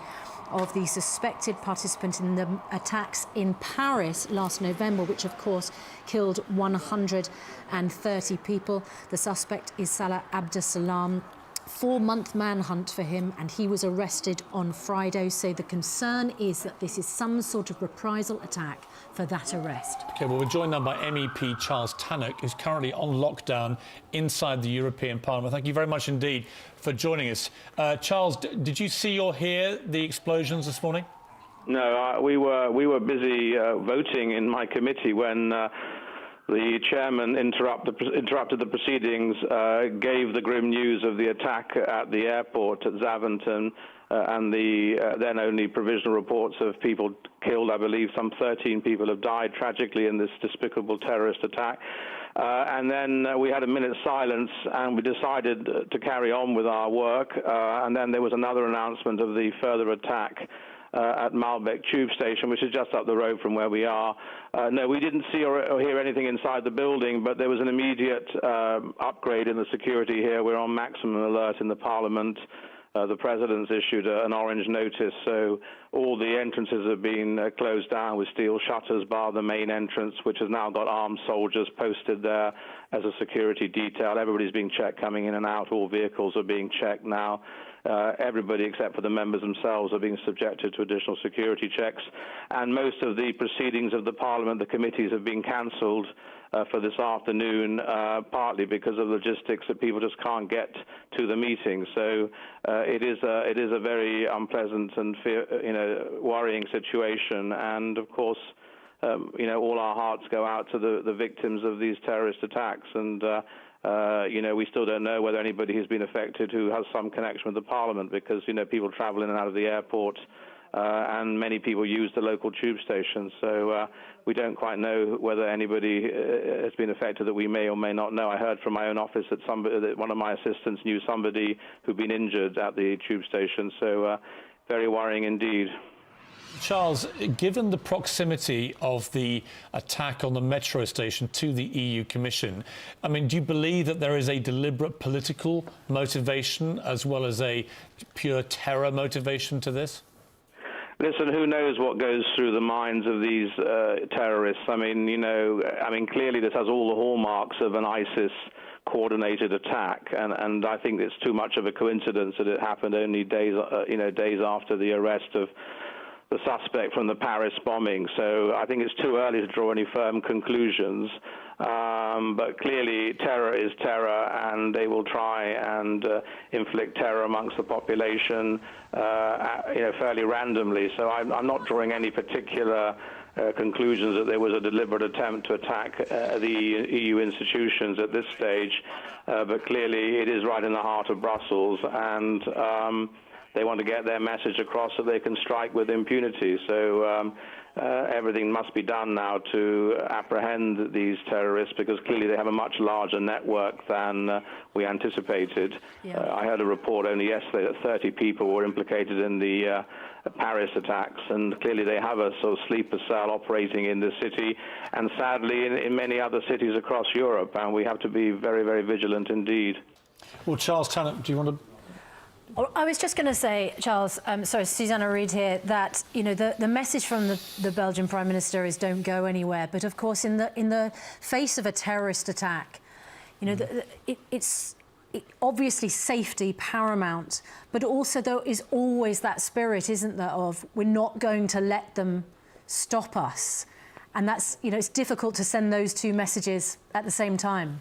of the suspected participant in the attacks in Paris last November, which of course killed 130 people. The suspect is Salah Abdeslam. 4-month manhunt for him, and he was arrested on Friday. So the concern is that this is some sort of reprisal attack for that arrest. OK, well, we're joined now by MEP Charles Tannock, who's currently on lockdown inside the European Parliament. Thank you very much indeed for joining us. Charles, did you see or hear the explosions this morning? No, we were busy voting in my committee when the chairman interrupted the proceedings, gave the grim news of the attack at the airport at Zaventem, and the then only provisional reports of people killed. I believe some 13 people have died tragically in this despicable terrorist attack. And then we had a minute's silence, and we decided to carry on with our work. And then there was another announcement of the further attack at Malbec tube station, which is just up the road from where we are. No, we didn't see or hear anything inside the building, but there was an immediate upgrade in the security here. We're on maximum alert in the Parliament. The President's issued an orange notice, so all the entrances have been closed down with steel shutters, bar the main entrance, which has now got armed soldiers posted there as a security detail. Everybody's being checked coming in and out. All vehicles are being checked now. Everybody except for the members themselves are being subjected to additional security checks. And most of the proceedings of the Parliament, the committees, have been cancelled for this afternoon, partly because of logistics that people just can't get to the meeting. So it is a very unpleasant and worrying situation. And of course, all our hearts go out to the victims of these terrorist attacks. And we still don't know whether anybody who's been affected who has some connection with the Parliament, because people travel in and out of the airport, and many people use the local tube stations. So we don't quite know whether anybody has been affected that we may or may not know. I heard from my own office that one of my assistants knew somebody who'd been injured at the tube station. So very worrying indeed. Charles, given the proximity of the attack on the metro station to the EU Commission, I mean, do you believe that there is a deliberate political motivation as well as a pure terror motivation to this? Listen, who knows what goes through the minds of these terrorists? I mean, clearly this has all the hallmarks of an ISIS coordinated attack, and I think it's too much of a coincidence that it happened only days after the arrest of the suspect from the Paris bombing. So I think it's too early to draw any firm conclusions. But clearly, terror is terror, and they will try and inflict terror amongst the population, fairly randomly. So I'm not drawing any particular conclusions that there was a deliberate attempt to attack the EU institutions at this stage. But clearly, it is right in the heart of Brussels, and they want to get their message across so they can strike with impunity. So everything must be done now to apprehend these terrorists, because clearly they have a much larger network than we anticipated. Yeah. I heard a report only yesterday that 30 people were implicated in the Paris attacks, and clearly they have a sort of sleeper cell operating in the city, and sadly in many other cities across Europe, and we have to be very, very vigilant indeed. Well, Charles Tannock, do you want to... I was just going to say, Charles, sorry, Susanna Reid here, that the message from the Belgian Prime Minister is don't go anywhere. But of course, in the face of a terrorist attack, it's obviously safety paramount. But also, there is always that spirit, isn't there, of we're not going to let them stop us, and that's it's difficult to send those two messages at the same time.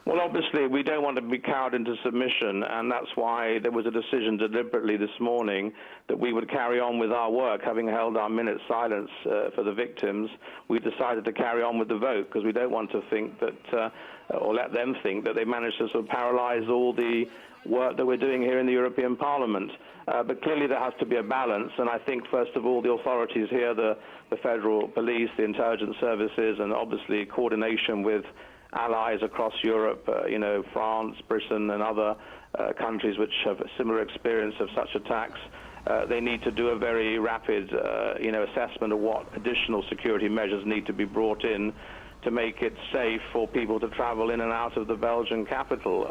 Well, obviously, we don't want to be cowed into submission, and that's why there was a decision deliberately this morning that we would carry on with our work. Having held our minute silence for the victims, we decided to carry on with the vote, because we don't want to think that, or let them think that they managed to sort of paralyse all the work that we're doing here in the European Parliament. But clearly there has to be a balance, and I think, first of all, the authorities here, the federal police, the intelligence services, and obviously coordination with allies across Europe, France, Britain, and other countries which have a similar experience of such attacks. They need to do a very rapid, assessment of what additional security measures need to be brought in to make it safe for people to travel in and out of the Belgian capital.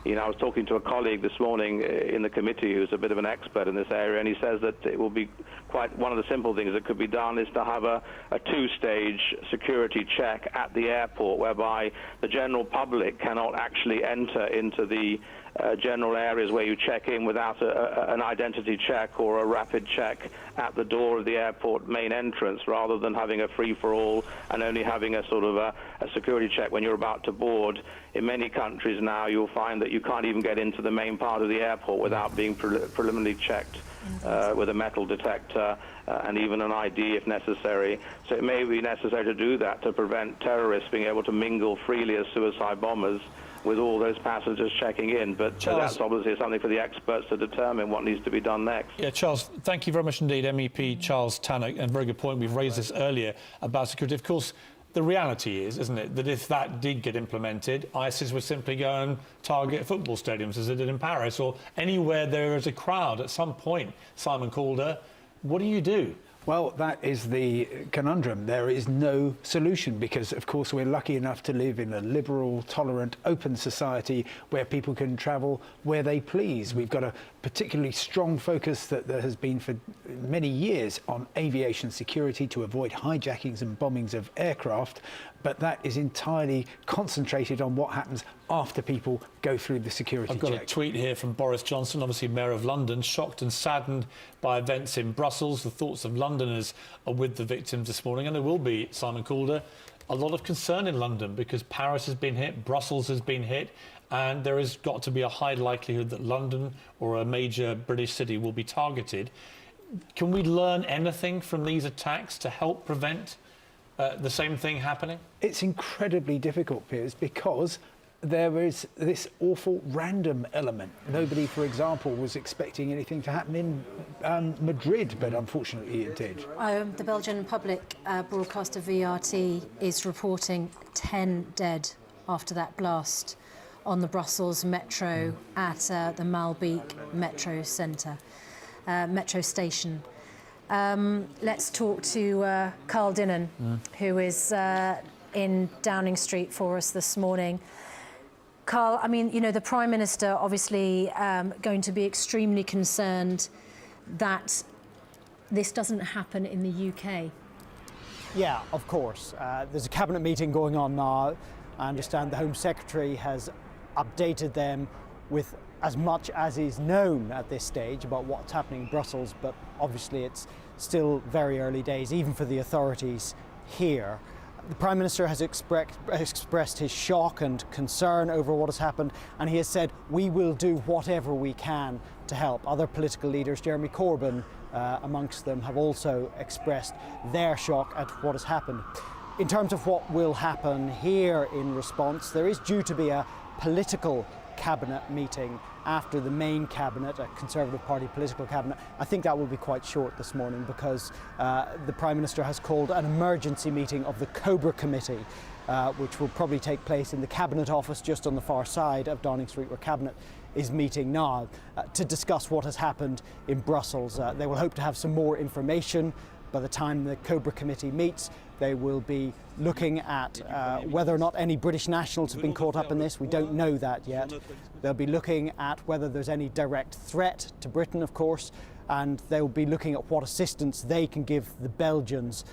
I was talking to a colleague this morning in the committee who's a bit of an expert in this area, and he says that it will be quite one of the simple things that could be done is to have a two-stage security check at the airport, whereby the general public cannot actually enter into the general areas where you check in without an identity check or a rapid check at the door of the airport main entrance, rather than having a free-for-all and only having a sort of a security check when you're about to board. In many countries now, you'll find that you can't even get into the main part of the airport without being preliminarily checked with a metal detector and even an ID if necessary. So it may be necessary to do that to prevent terrorists being able to mingle freely as suicide bombers with all those passengers checking in. But that's obviously something for the experts to determine what needs to be done next. Yeah, Charles, thank you very much indeed, MEP Charles Tannock, and very good point. We've raised this earlier about security. Of course, the reality is, isn't it, that if that did get implemented, ISIS would simply go and target football stadiums as it did in Paris, or anywhere there is a crowd at some point. Simon Calder, what do you do? Well, that is the conundrum. There is no solution because, of course, we're lucky enough to live in a liberal, tolerant, open society where people can travel where they please. We've got a particularly strong focus that there has been for many years on aviation security to avoid hijackings and bombings of aircraft, but that is entirely concentrated on what happens after people go through the security check. I've got a tweet here from Boris Johnson, obviously Mayor of London, shocked and saddened by events in Brussels. The thoughts of Londoners are with the victims this morning, and there will be, Simon Calder, a lot of concern in London because Paris has been hit, Brussels has been hit, and there has got to be a high likelihood that London or a major British city will be targeted. Can we learn anything from these attacks to help prevent the same thing happening? It's incredibly difficult, Piers, because there is this awful random element. Nobody, for example, was expecting anything to happen in Madrid, but unfortunately it did. The Belgian public broadcaster VRT is reporting 10 dead after that blast on the Brussels metro at the Malbeek metro centre, metro station. Let's talk to Carl Dinnan, who is in Downing Street for us this morning. Carl, I mean, you know, the Prime Minister obviously going to be extremely concerned that this doesn't happen in the UK? Yeah, of course. There's a cabinet meeting going on now. I understand the Home Secretary has updated them with as much as is known at this stage about what's happening in Brussels, but obviously it's still very early days, even for the authorities here. The Prime Minister has expressed his shock and concern over what has happened, and he has said, we will do whatever we can to help. Other political leaders, Jeremy Corbyn amongst them, have also expressed their shock at what has happened. In terms of what will happen here in response, there is due to be a political cabinet meeting after the main cabinet, a Conservative Party political cabinet. I think that will be quite short this morning because the Prime Minister has called an emergency meeting of the Cobra Committee, which will probably take place in the Cabinet Office just on the far side of Downing Street, where Cabinet is meeting now, to discuss what has happened in Brussels. They will hope to have some more information by the time the Cobra Committee meets. They will be looking at whether or not any British nationals have been caught up in this. We don't know that yet. They'll be looking at whether there's any direct threat to Britain, of course, and they'll be looking at what assistance they can give the Belgians.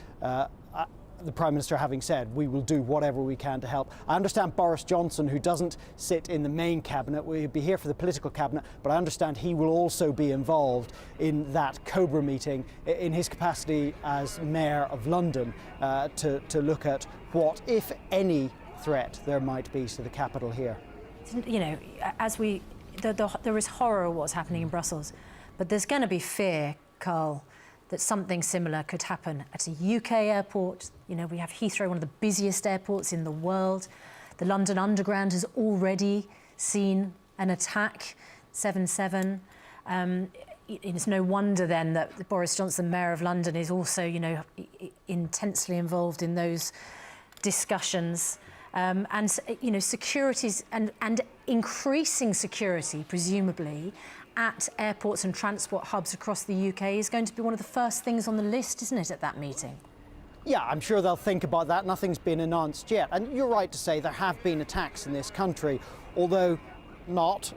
The Prime Minister having said, we will do whatever we can to help. I understand Boris Johnson, who doesn't sit in the main cabinet, will be here for the political cabinet, but I understand he will also be involved in that Cobra meeting in his capacity as Mayor of London to look at what, if any, threat there might be to the capital here. You know, there is horror of what's happening in Brussels, but there's going to be fear, Carl, that something similar could happen at a UK airport. You know, we have Heathrow, one of the busiest airports in the world. The London Underground has already seen an attack, 7/7. It's no wonder then that Boris Johnson, Mayor of London, is also, you know, intensely involved in those discussions. And, you know, securities and increasing security, presumably, at airports and transport hubs across the UK is going to be one of the first things on the list, isn't it, at that meeting? Yeah, I'm sure they'll think about that. Nothing's been announced yet. And you're right to say there have been attacks in this country, although not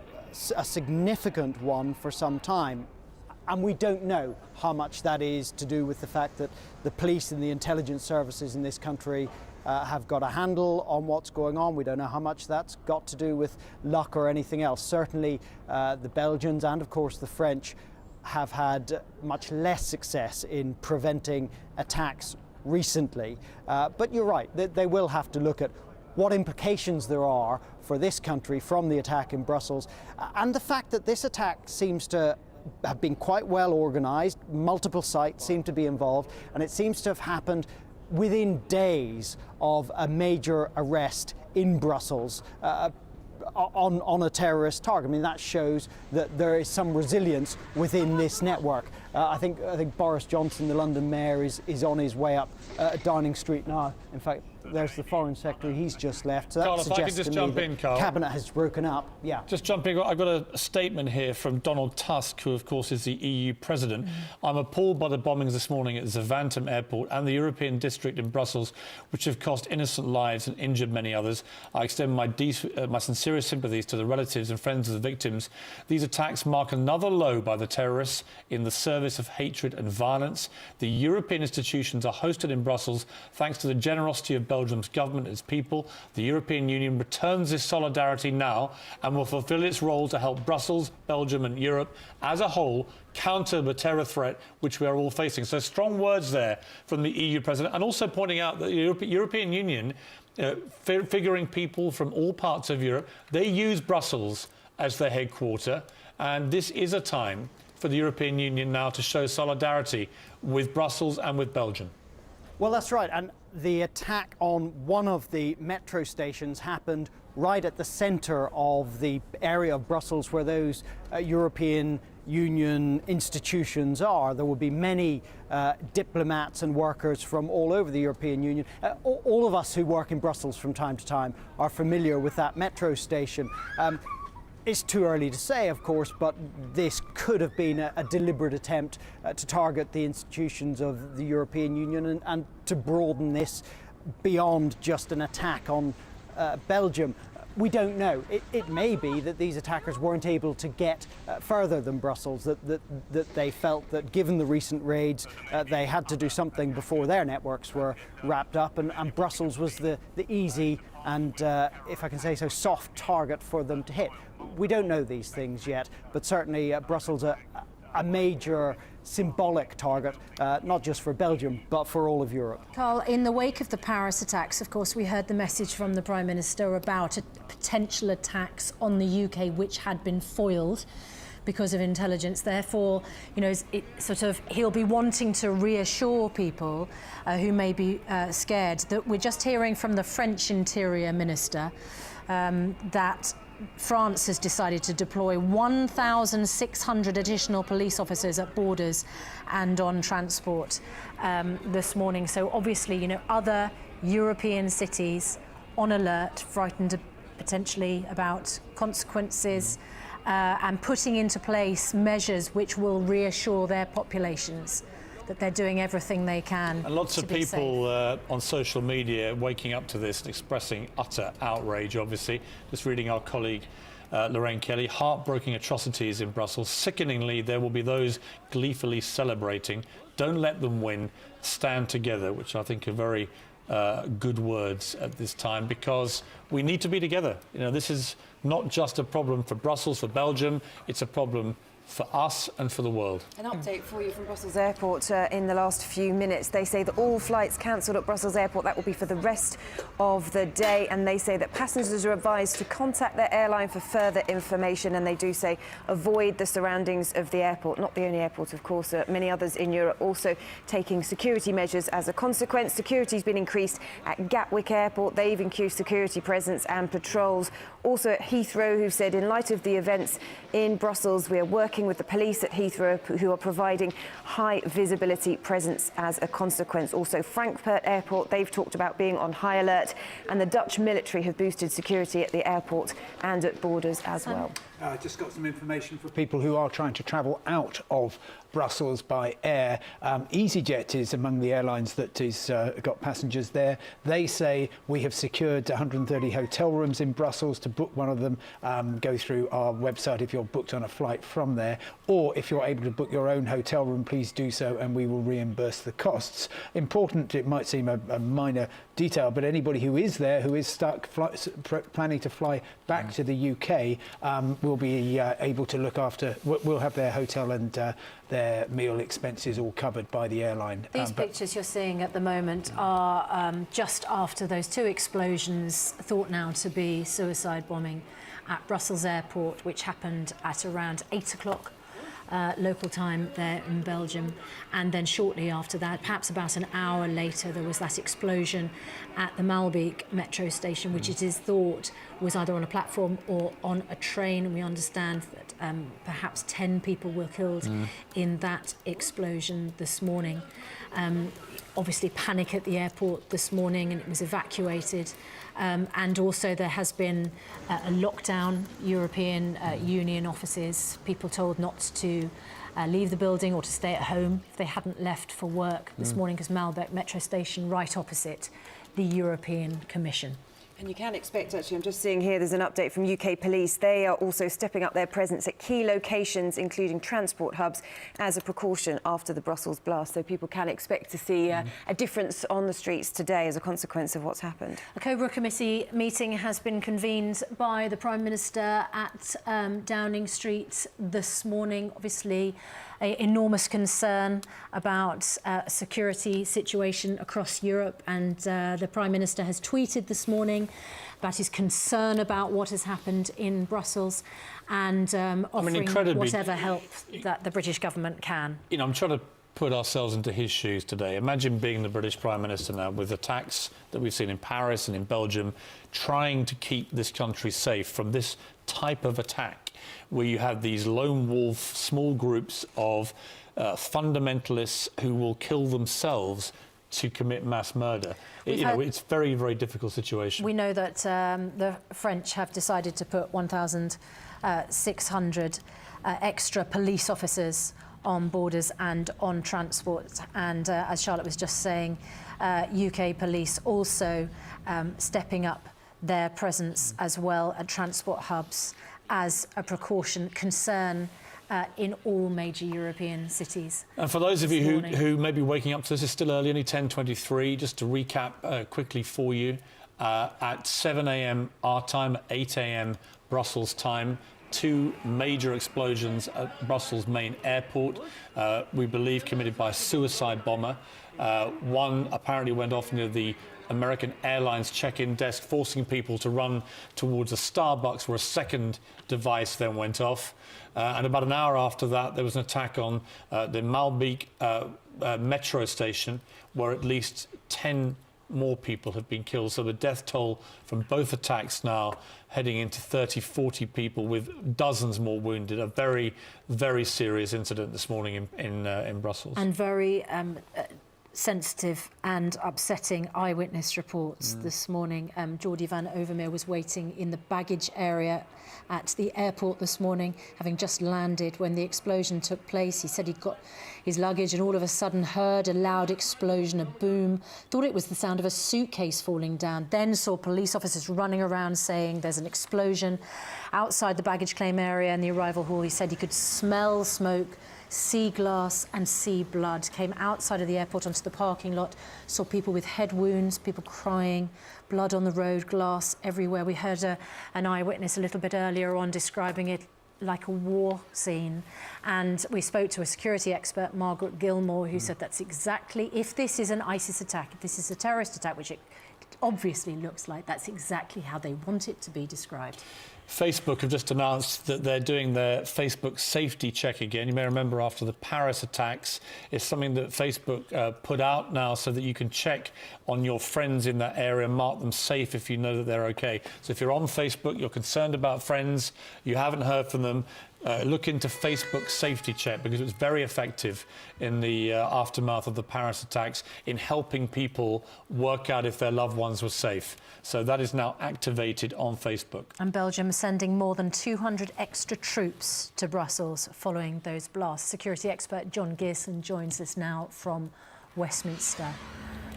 a significant one for some time. And we don't know how much that is to do with the fact that the police and the intelligence services in this country have got a handle on what's going on. We don't know how much that's got to do with luck or anything else. Certainly the Belgians and of course the French have had much less success in preventing attacks recently. But you're right, they will have to look at what implications there are for this country from the attack in Brussels, and the fact that this attack seems to have been quite well organised. Multiple sites seem to be involved, and it seems to have happened within days of a major arrest in Brussels on a terrorist target. I mean, that shows that there is some resilience within this network. I think Boris Johnson, the London Mayor, is on his way up Downing Street now. In fact, there's the Foreign Secretary. He's just left. So that Carl, if I could suggests just to jump me in, that Carl. Cabinet has broken up. Yeah. Just jumping, I've got a statement here from Donald Tusk, who of course is the EU president. I'm appalled by the bombings this morning at Zaventem Airport and the European district in Brussels, which have cost innocent lives and injured many others. I extend my sincerest sympathies to the relatives and friends of the victims. These attacks mark another low by the terrorists in the service of hatred and violence. The European institutions are hosted in Brussels thanks to the generosity of Belgium's government and its people. The European Union returns this solidarity now and will fulfil its role to help Brussels, Belgium and Europe as a whole counter the terror threat which we are all facing. So strong words there from the EU president, and also pointing out that the European Union, figuring people from all parts of Europe, they use Brussels as their headquarter, and this is a time for the European Union now to show solidarity with Brussels and with Belgium. Well, that's right. And the attack on one of the metro stations happened right at the centre of the area of Brussels where those European Union institutions are. There will be many diplomats and workers from all over the European Union. All of us who work in Brussels from time to time are familiar with that metro station. It's too early to say, of course, but this could have been a deliberate attempt to target the institutions of the European Union and to broaden this beyond just an attack on Belgium. We don't know. It may be that these attackers weren't able to get further than Brussels, that they felt that given the recent raids, they had to do something before their networks were wrapped up, and Brussels was the easy and, if I can say so, soft target for them to hit. We don't know these things yet, but certainly Brussels a major symbolic target, not just for Belgium, but for all of Europe. Carl, in the wake of the Paris attacks, of course, we heard the message from the Prime Minister about potential attacks on the UK, which had been foiled because of intelligence. Therefore, you know, he'll be wanting to reassure people who may be scared. That we're just hearing from the French Interior Minister that France has decided to deploy 1,600 additional police officers at borders and on transport this morning. So obviously, you know, other European cities on alert, frightened potentially about consequences, and putting into place measures which will reassure their populations that they're doing everything they can. And lots of people on social media waking up to this and expressing utter outrage, obviously. Just reading our colleague Lorraine Kelly, heartbreaking atrocities in Brussels. Sickeningly, there will be those gleefully celebrating. Don't let them win. Stand together, which I think are very good words at this time, because we need to be together. You know, this is not just a problem for Brussels, for Belgium. It's a problem for us and for the world. An update for you from Brussels Airport in the last few minutes. They say that all flights cancelled at Brussels Airport, that will be for the rest of the day, and they say that passengers are advised to contact their airline for further information, and they do say avoid the surroundings of the airport. Not the only airport, of course, many others in Europe also taking security measures as a consequence. Security's been increased at Gatwick Airport. They've increased security presence and patrols. Also at Heathrow, who said in light of the events in Brussels, we are working with the police at Heathrow, who are providing high visibility presence as a consequence. Also Frankfurt Airport, they've talked about being on high alert, and the Dutch military have boosted security at the airport and at borders as well. Just got some information for people who are trying to travel out of Brussels by air. EasyJet is among the airlines that is got passengers there. They say we have secured 130 hotel rooms in Brussels. To book one of them, go through our website if you're booked on a flight from there, or if you're able to book your own hotel room, please do so and we will reimburse the costs. Important, it might seem a minor detail, but anybody who is there, who is stuck planning to fly back to the UK, will be able to look after, will have their hotel and their meal expenses all covered by the airline. These pictures you're seeing at the moment are just after those two explosions, thought now to be suicide bombing at Brussels Airport, which happened at around 8 o'clock local time there in Belgium. And then shortly after that, perhaps about an hour later, there was that explosion at the Malbeek metro station, which it is thought was either on a platform or on a train. We understand that perhaps 10 people were killed in that explosion this morning. Obviously panic at the airport this morning, and it was evacuated. And also there has been a lockdown, European Union offices, people told not to leave the building or to stay at home if they hadn't left for work this morning, because Malbeek metro station right opposite the European Commission. And you can expect, actually, I'm just seeing here, there's an update from UK Police. They are also stepping up their presence at key locations, including transport hubs, as a precaution after the Brussels blast. So people can expect to see a difference on the streets today as a consequence of what's happened. A Cobra Committee meeting has been convened by the Prime Minister at Downing Street this morning. Obviously, enormous concern about security situation across Europe, and the Prime Minister has tweeted this morning about his concern about what has happened in Brussels, and offering whatever help that the British government can. You know, I'm trying to put ourselves into his shoes today. Imagine being the British Prime Minister now, with attacks that we've seen in Paris and in Belgium, trying to keep this country safe from this type of attack, where you have these lone wolf, small groups of fundamentalists who will kill themselves to commit mass murder. You know, it's a very, very difficult situation. We know that the French have decided to put 1,600 extra police officers on borders and on transport. And as Charlotte was just saying, UK police also stepping up their presence as well at transport hubs as a precaution, concern in all major European cities. And for those of you who may be waking up to this, it's still early, only 10:23. Just to recap quickly for you, at 7 a.m. our time, 8 a.m. Brussels time, 2 major explosions at Brussels main airport, we believe committed by a suicide bomber. One apparently went off near the American Airlines check-in desk, forcing people to run towards a Starbucks, where a second device then went off. And about an hour after that, there was an attack on the Malbeek metro station, where at least 10 more people have been killed. So the death toll from both attacks now heading into 30, 40 people, with dozens more wounded. A very, very serious incident this morning in Brussels. And very sensitive and upsetting eyewitness reports this morning. Geordie van Overmeer was waiting in the baggage area at the airport this morning, having just landed when the explosion took place. He said he'd got his luggage and all of a sudden heard a loud explosion, a boom, thought it was the sound of a suitcase falling down, then saw police officers running around saying there's an explosion outside the baggage claim area in the arrival hall. He said he could smell smoke, see glass and see blood. Came outside of the airport onto the parking lot, saw people with head wounds, people crying, blood on the road, glass everywhere. We heard an eyewitness a little bit earlier on describing it like a war scene. And we spoke to a security expert, Margaret Gilmore, who said that's exactly, if this is an ISIS attack, if this is a terrorist attack, which it obviously looks like, that's exactly how they want it to be described. Facebook have just announced that they're doing their Facebook safety check again. You may remember after the Paris attacks, it's something that Facebook put out now so that you can check on your friends in that area, mark them safe if you know that they're okay. So if you're on Facebook, you're concerned about friends, you haven't heard from them, look into Facebook safety check, because it was very effective in the aftermath of the Paris attacks in helping people work out if their loved ones were safe. So that is now activated on Facebook. And Belgium sending more than 200 extra troops to Brussels following those blasts. Security expert John Gearson joins us now from Westminster.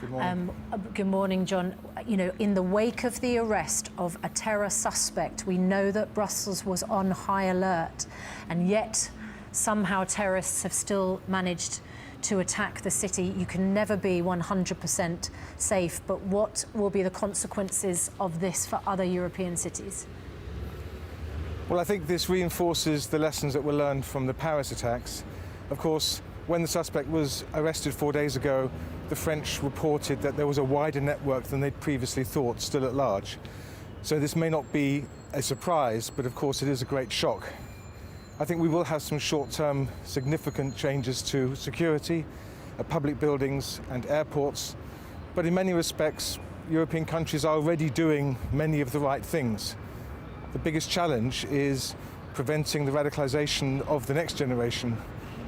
Good morning. Good morning, John. You know, in the wake of the arrest of a terror suspect, we know that Brussels was on high alert, and yet somehow terrorists have still managed to attack the city. You can never be 100% safe, but what will be the consequences of this for other European cities? Well, I think this reinforces the lessons that were learned from the Paris attacks. Of course, when the suspect was arrested 4 days ago, the French reported that there was a wider network than they'd previously thought still at large. So this may not be a surprise, but of course it is a great shock. I think we will have some short-term significant changes to security at public buildings and airports, but in many respects, European countries are already doing many of the right things. The biggest challenge is preventing the radicalization of the next generation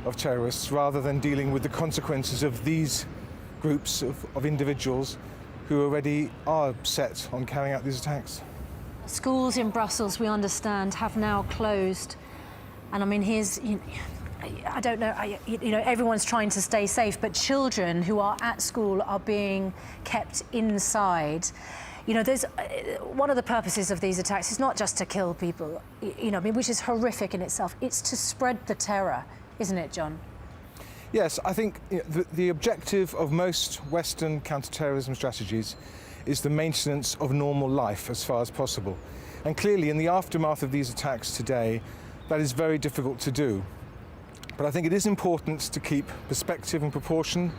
of terrorists, rather than dealing with the consequences of these groups of individuals who already are set on carrying out these attacks. Schools in Brussels, we understand, have now closed. And I mean, I don't know, everyone's trying to stay safe, but children who are at school are being kept inside. You know, there's one of the purposes of these attacks is not just to kill people, which is horrific in itself. It's to spread the terror, isn't it, John? Yes, I think the objective of most Western counter-terrorism strategies is the maintenance of normal life as far as possible. And clearly, in the aftermath of these attacks today, that is very difficult to do. But I think it is important to keep perspective and proportion.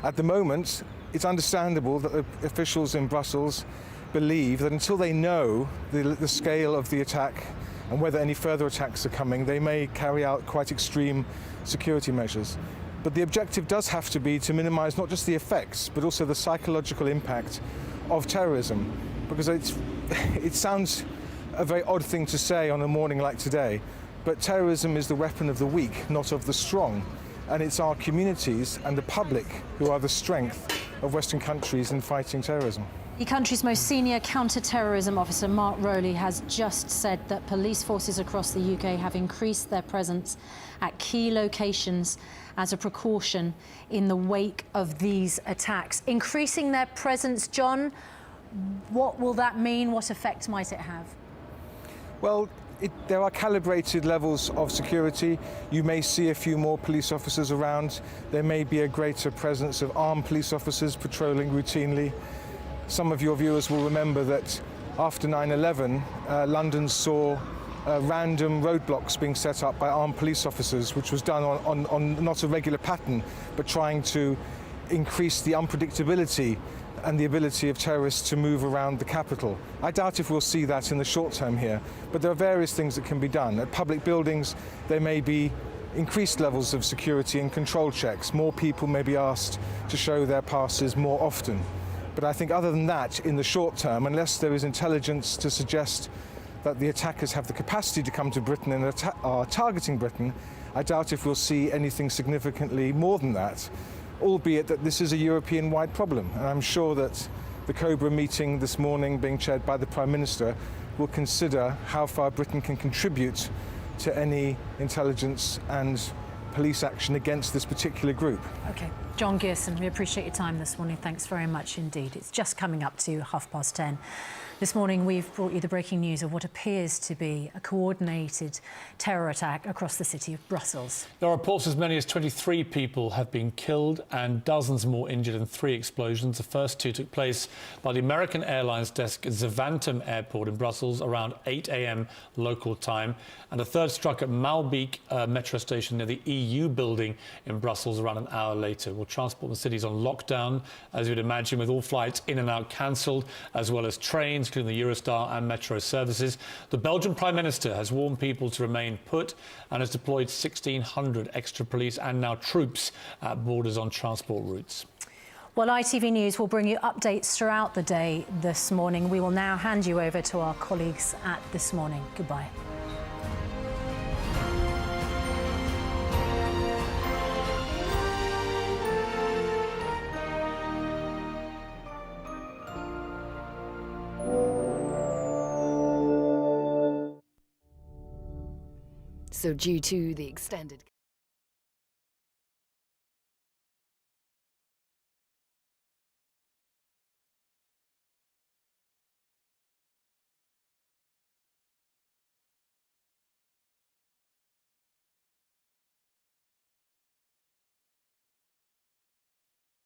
At the moment, it's understandable that the officials in Brussels believe that until they know the scale of the attack and whether any further attacks are coming, they may carry out quite extreme security measures. But the objective does have to be to minimize not just the effects, but also the psychological impact of terrorism. Because it sounds a very odd thing to say on a morning like today, but terrorism is the weapon of the weak, not of the strong. And it's our communities and the public who are the strength of Western countries in fighting terrorism. The country's most senior counter-terrorism officer, Mark Rowley, has just said that police forces across the UK have increased their presence at key locations as a precaution in the wake of these attacks. Increasing their presence, John, What will that mean? What effect might it have? Well, there are calibrated levels of security. You may see a few more police officers around. There may be a greater presence of armed police officers patrolling routinely. Some of your viewers will remember that after 9/11, London saw random roadblocks being set up by armed police officers, which was done on not a regular pattern, but trying to increase the unpredictability and the ability of terrorists to move around the capital. I doubt if we'll see that in the short term here, but there are various things that can be done. At public buildings, there may be increased levels of security and control checks. More people may be asked to show their passes more often. But I think other than that, in the short term, unless there is intelligence to suggest that the attackers have the capacity to come to Britain and are targeting Britain, I doubt if we'll see anything significantly more than that, albeit that this is a European-wide problem. And I'm sure that the COBRA meeting this morning, being chaired by the Prime Minister, will consider how far Britain can contribute to any intelligence and police action against this particular group. OK. John Gearson, we appreciate your time this morning. Thanks very much indeed. It's just coming up to 10:30. This morning, we've brought you the breaking news of what appears to be a coordinated terror attack across the city of Brussels. There are reports as many as 23 people have been killed and dozens more injured in 3 explosions. The first 2 took place by the American Airlines desk at Zaventem Airport in Brussels around 8 a.m. local time. And a third struck at Malbeek metro station near the EU building in Brussels around an hour later. Well, transport in the city is on lockdown, as you'd imagine, with all flights in and out cancelled, as well as trains, including the Eurostar and metro services. The Belgian Prime Minister has warned people to remain put and has deployed 1,600 extra police and now troops at borders on transport routes. Well, ITV News will bring you updates throughout the day this morning. We will now hand you over to our colleagues at This Morning. Goodbye. So due to the extended